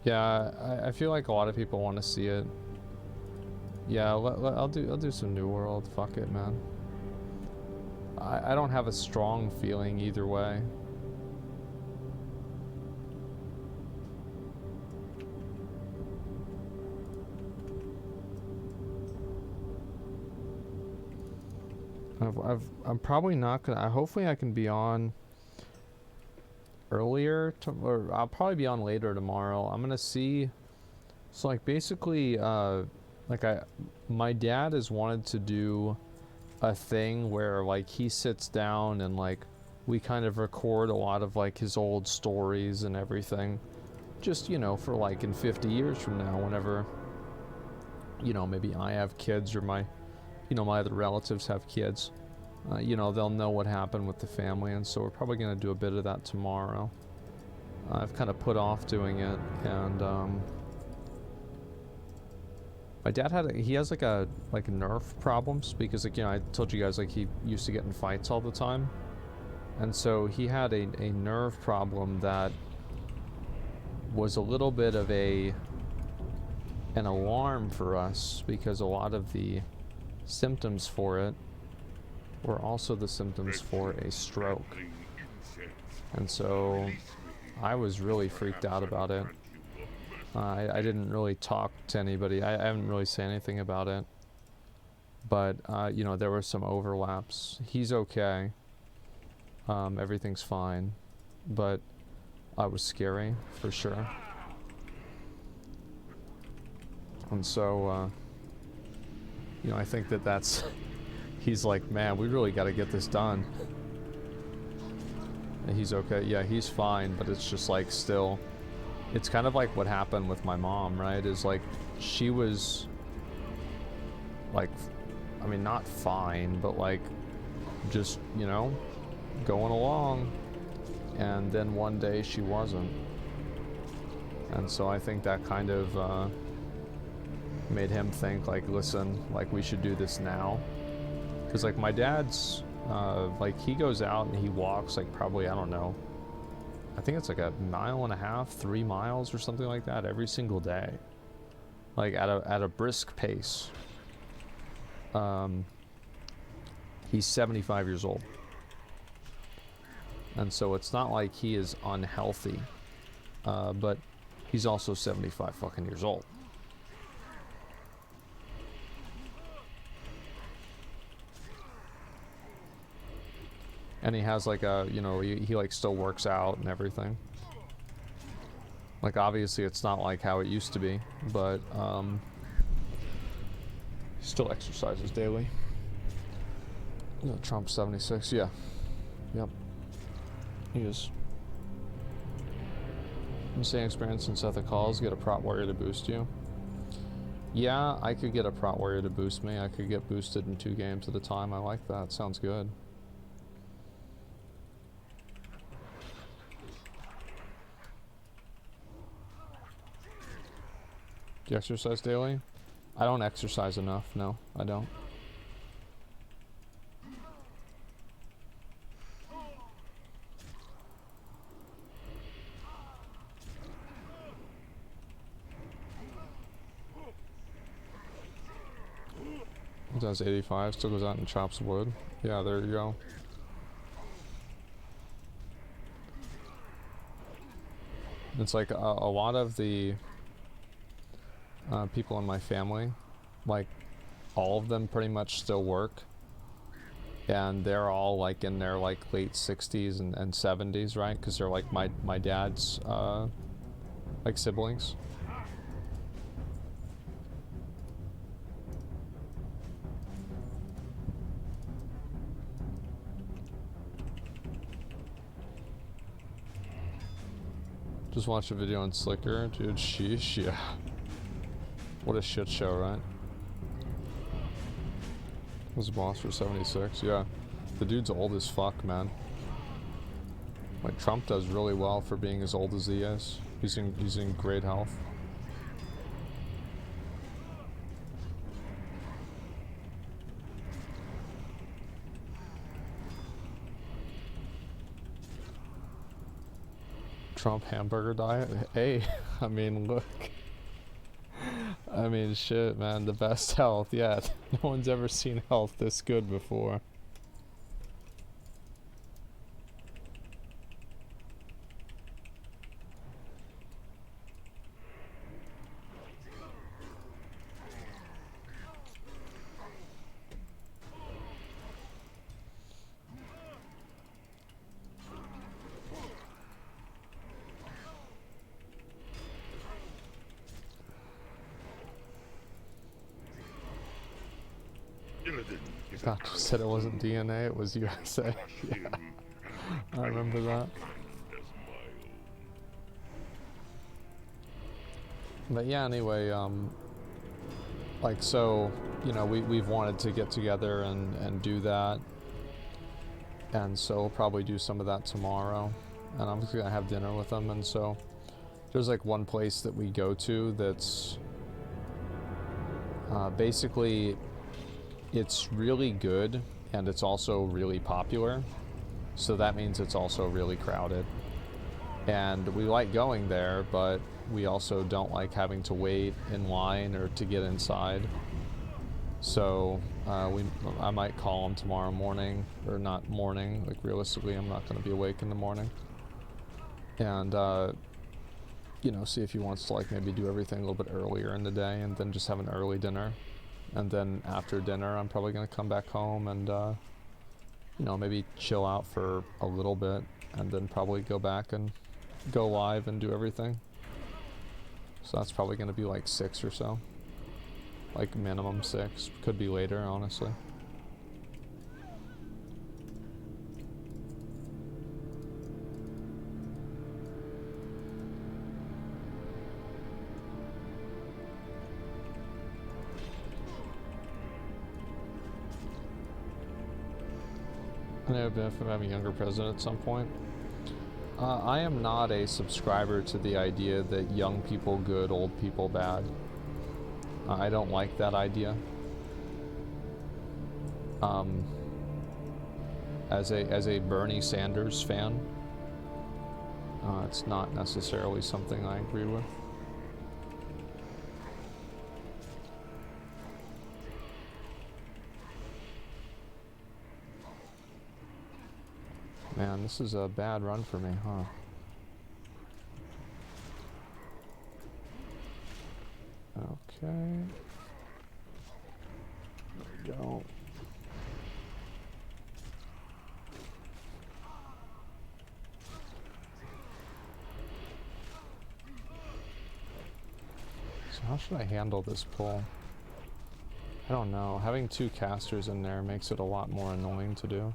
yeah, I feel like a lot of people want to see it. Yeah, I'll do some New World. Fuck it, man. I don't have a strong feeling either way. I'm probably not gonna. Hopefully, I can be on earlier, or I'll probably be on later tomorrow. I'm gonna see. So like basically, like my dad has wanted to do a thing where like he sits down and like we kind of record a lot of like his old stories and everything. Just, you know, for like in 50 years from now, whenever, you know, maybe I have kids or my, you know, my other relatives have kids, you know, they'll know what happened with the family. And so we're probably going to do a bit of that tomorrow. I've kind of put off doing it, and my dad he has like nerve problems, because like, you know, I told you guys like he used to get in fights all the time. And so he had a nerve problem that was a little bit of an alarm for us, because a lot of the symptoms for it were also the symptoms for a stroke. And so I was really freaked out about it. I didn't really talk to anybody. I haven't really said anything about it. But, you know, there were some overlaps. He's okay. Everything's fine. But it was scary, for sure. And so, you know, I think that's... He's like, man, we really got to get this done. And he's okay. Yeah, he's fine, but it's just like still... It's kind of like what happened with my mom, right? Is like, she was... like, I mean, not fine, but like, just, you know, going along. And then one day she wasn't. And so I think that kind of made him think like, listen, like we should do this now. Because like my dad's, like he goes out and he walks like probably, I don't know, I think it's like 1.5 miles, 3 miles or something like that every single day. Like at a brisk pace. He's 75 years old. And so it's not like he is unhealthy, but he's also 75 fucking years old. And he has like a, you know, he like still works out and everything. Like obviously it's not like how it used to be, but he still exercises daily. You know, Trump's 76, yeah. Yep. He is. Insane experience in Seth calls. Get a prot warrior to boost you. Yeah, I could get a prot warrior to boost me. I could get boosted in 2 games at a time. I like that. Sounds good. Do you exercise daily? I don't exercise enough. No, I don't. Does 85, still goes out and chops wood. Yeah, there you go. It's like a lot of the people in my family, like all of them pretty much still work, and they're all like in their like late 60s and 70s, right? Because they're like my dad's like siblings. Just watched a video on Slicker, dude. Sheesh, yeah. What a shit show, right? Was a boss for 76, yeah. The dude's old as fuck, man. Like Trump does really well for being as old as he is. He's in great health. Trump hamburger diet? Hey, I mean, look. I mean, shit, man, the best health, yeah. No one's ever seen health this good before. Doctor said it wasn't DNA, it was USA. Yeah. I remember that. But yeah, anyway, like, so, you know, we've wanted to get together and do that. And so we'll probably do some of that tomorrow. And I'm just gonna have dinner with them. And so there's like one place that we go to that's basically, it's really good and it's also really popular. So that means it's also really crowded. And we like going there, but we also don't like having to wait in line or to get inside. So I might call him tomorrow morning, or not morning, like realistically I'm not going to be awake in the morning. And, you know, see if he wants to like maybe do everything a little bit earlier in the day and then just have an early dinner. And then after dinner I'm probably going to come back home and, you know, maybe chill out for a little bit and then probably go back and go live and do everything. So that's probably going to be like 6 or so. Like minimum 6. Could be later, honestly. I know if I'm having a younger president at some point. I am not a subscriber to the idea that young people good, old people bad. I don't like that idea. As a Bernie Sanders fan, it's not necessarily something I agree with. Man, this is a bad run for me, huh? Okay. There we go. So how should I handle this pull? I don't know. Having 2 casters in there makes it a lot more annoying to do.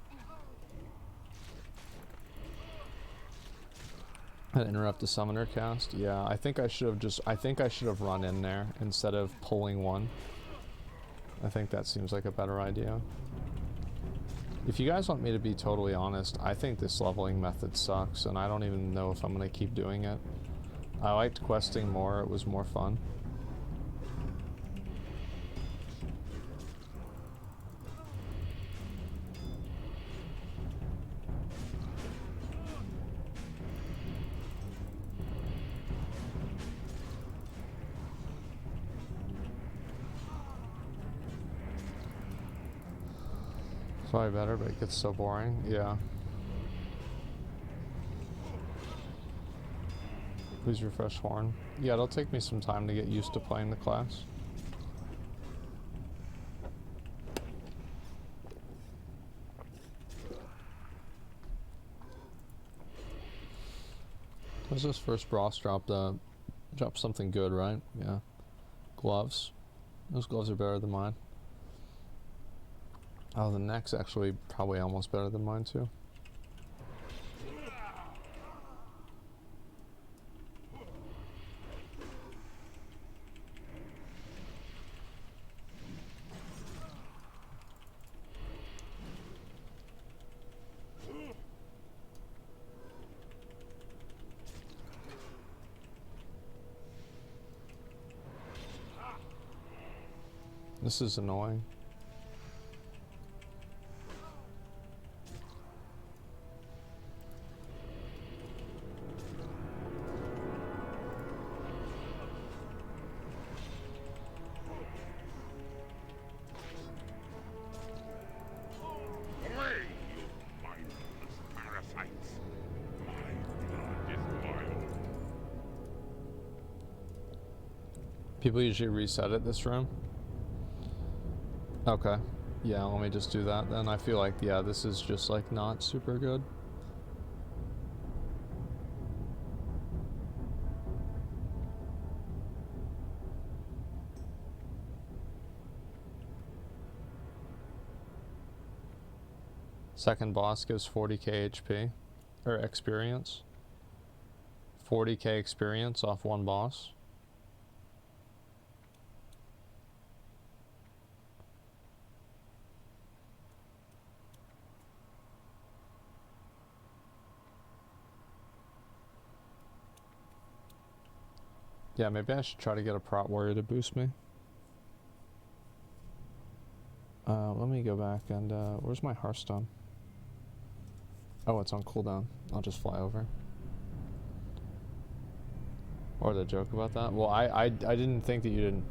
And interrupt the summoner cast? Yeah, I think I should have run in there instead of pulling one. I think that seems like a better idea. If you guys want me to be totally honest, I think this leveling method sucks, and I don't even know if I'm gonna keep doing it. I liked questing more, it was more fun. Probably better, but it gets so boring. Yeah. Please refresh horn. Yeah, it'll take me some time to get used to playing the class. What's this first boss drop? Drop something good, right? Yeah. Gloves. Those gloves are better than mine. Oh, the neck's actually probably almost better than mine too. This is annoying. People usually reset it this room. Okay. Yeah, let me just do that then. I feel like, yeah, this is just like not super good. Second boss gives 40k HP, or experience. 40k experience off one boss. Yeah, maybe I should try to get a prot warrior to boost me. Let me go back and, where's my Hearthstone? Oh, it's on cooldown. I'll just fly over. Or the joke about that? Well, I didn't think that you didn't...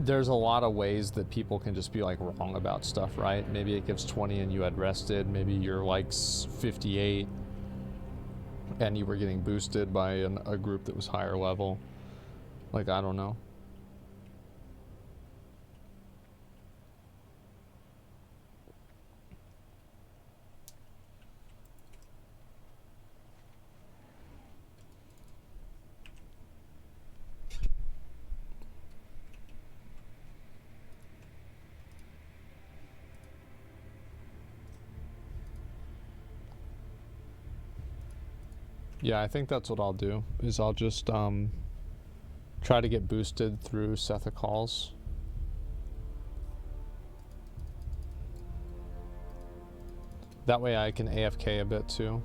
There's a lot of ways that people can just be, like, wrong about stuff, right? Maybe it gives 20 and you had rested. Maybe you're, like, 58 and you were getting boosted by a group that was higher level. Like, I don't know. Yeah, I think that's what I'll do, is I'll just try to get boosted through Sethic Halls. That way I can AFK a bit too,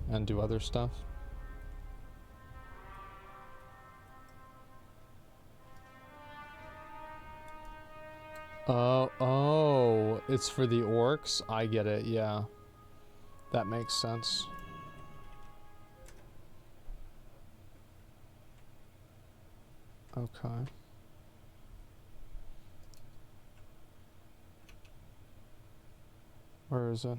and do other stuff. Oh, it's for the orcs? I get it, yeah. That makes sense. Okay. Where is it?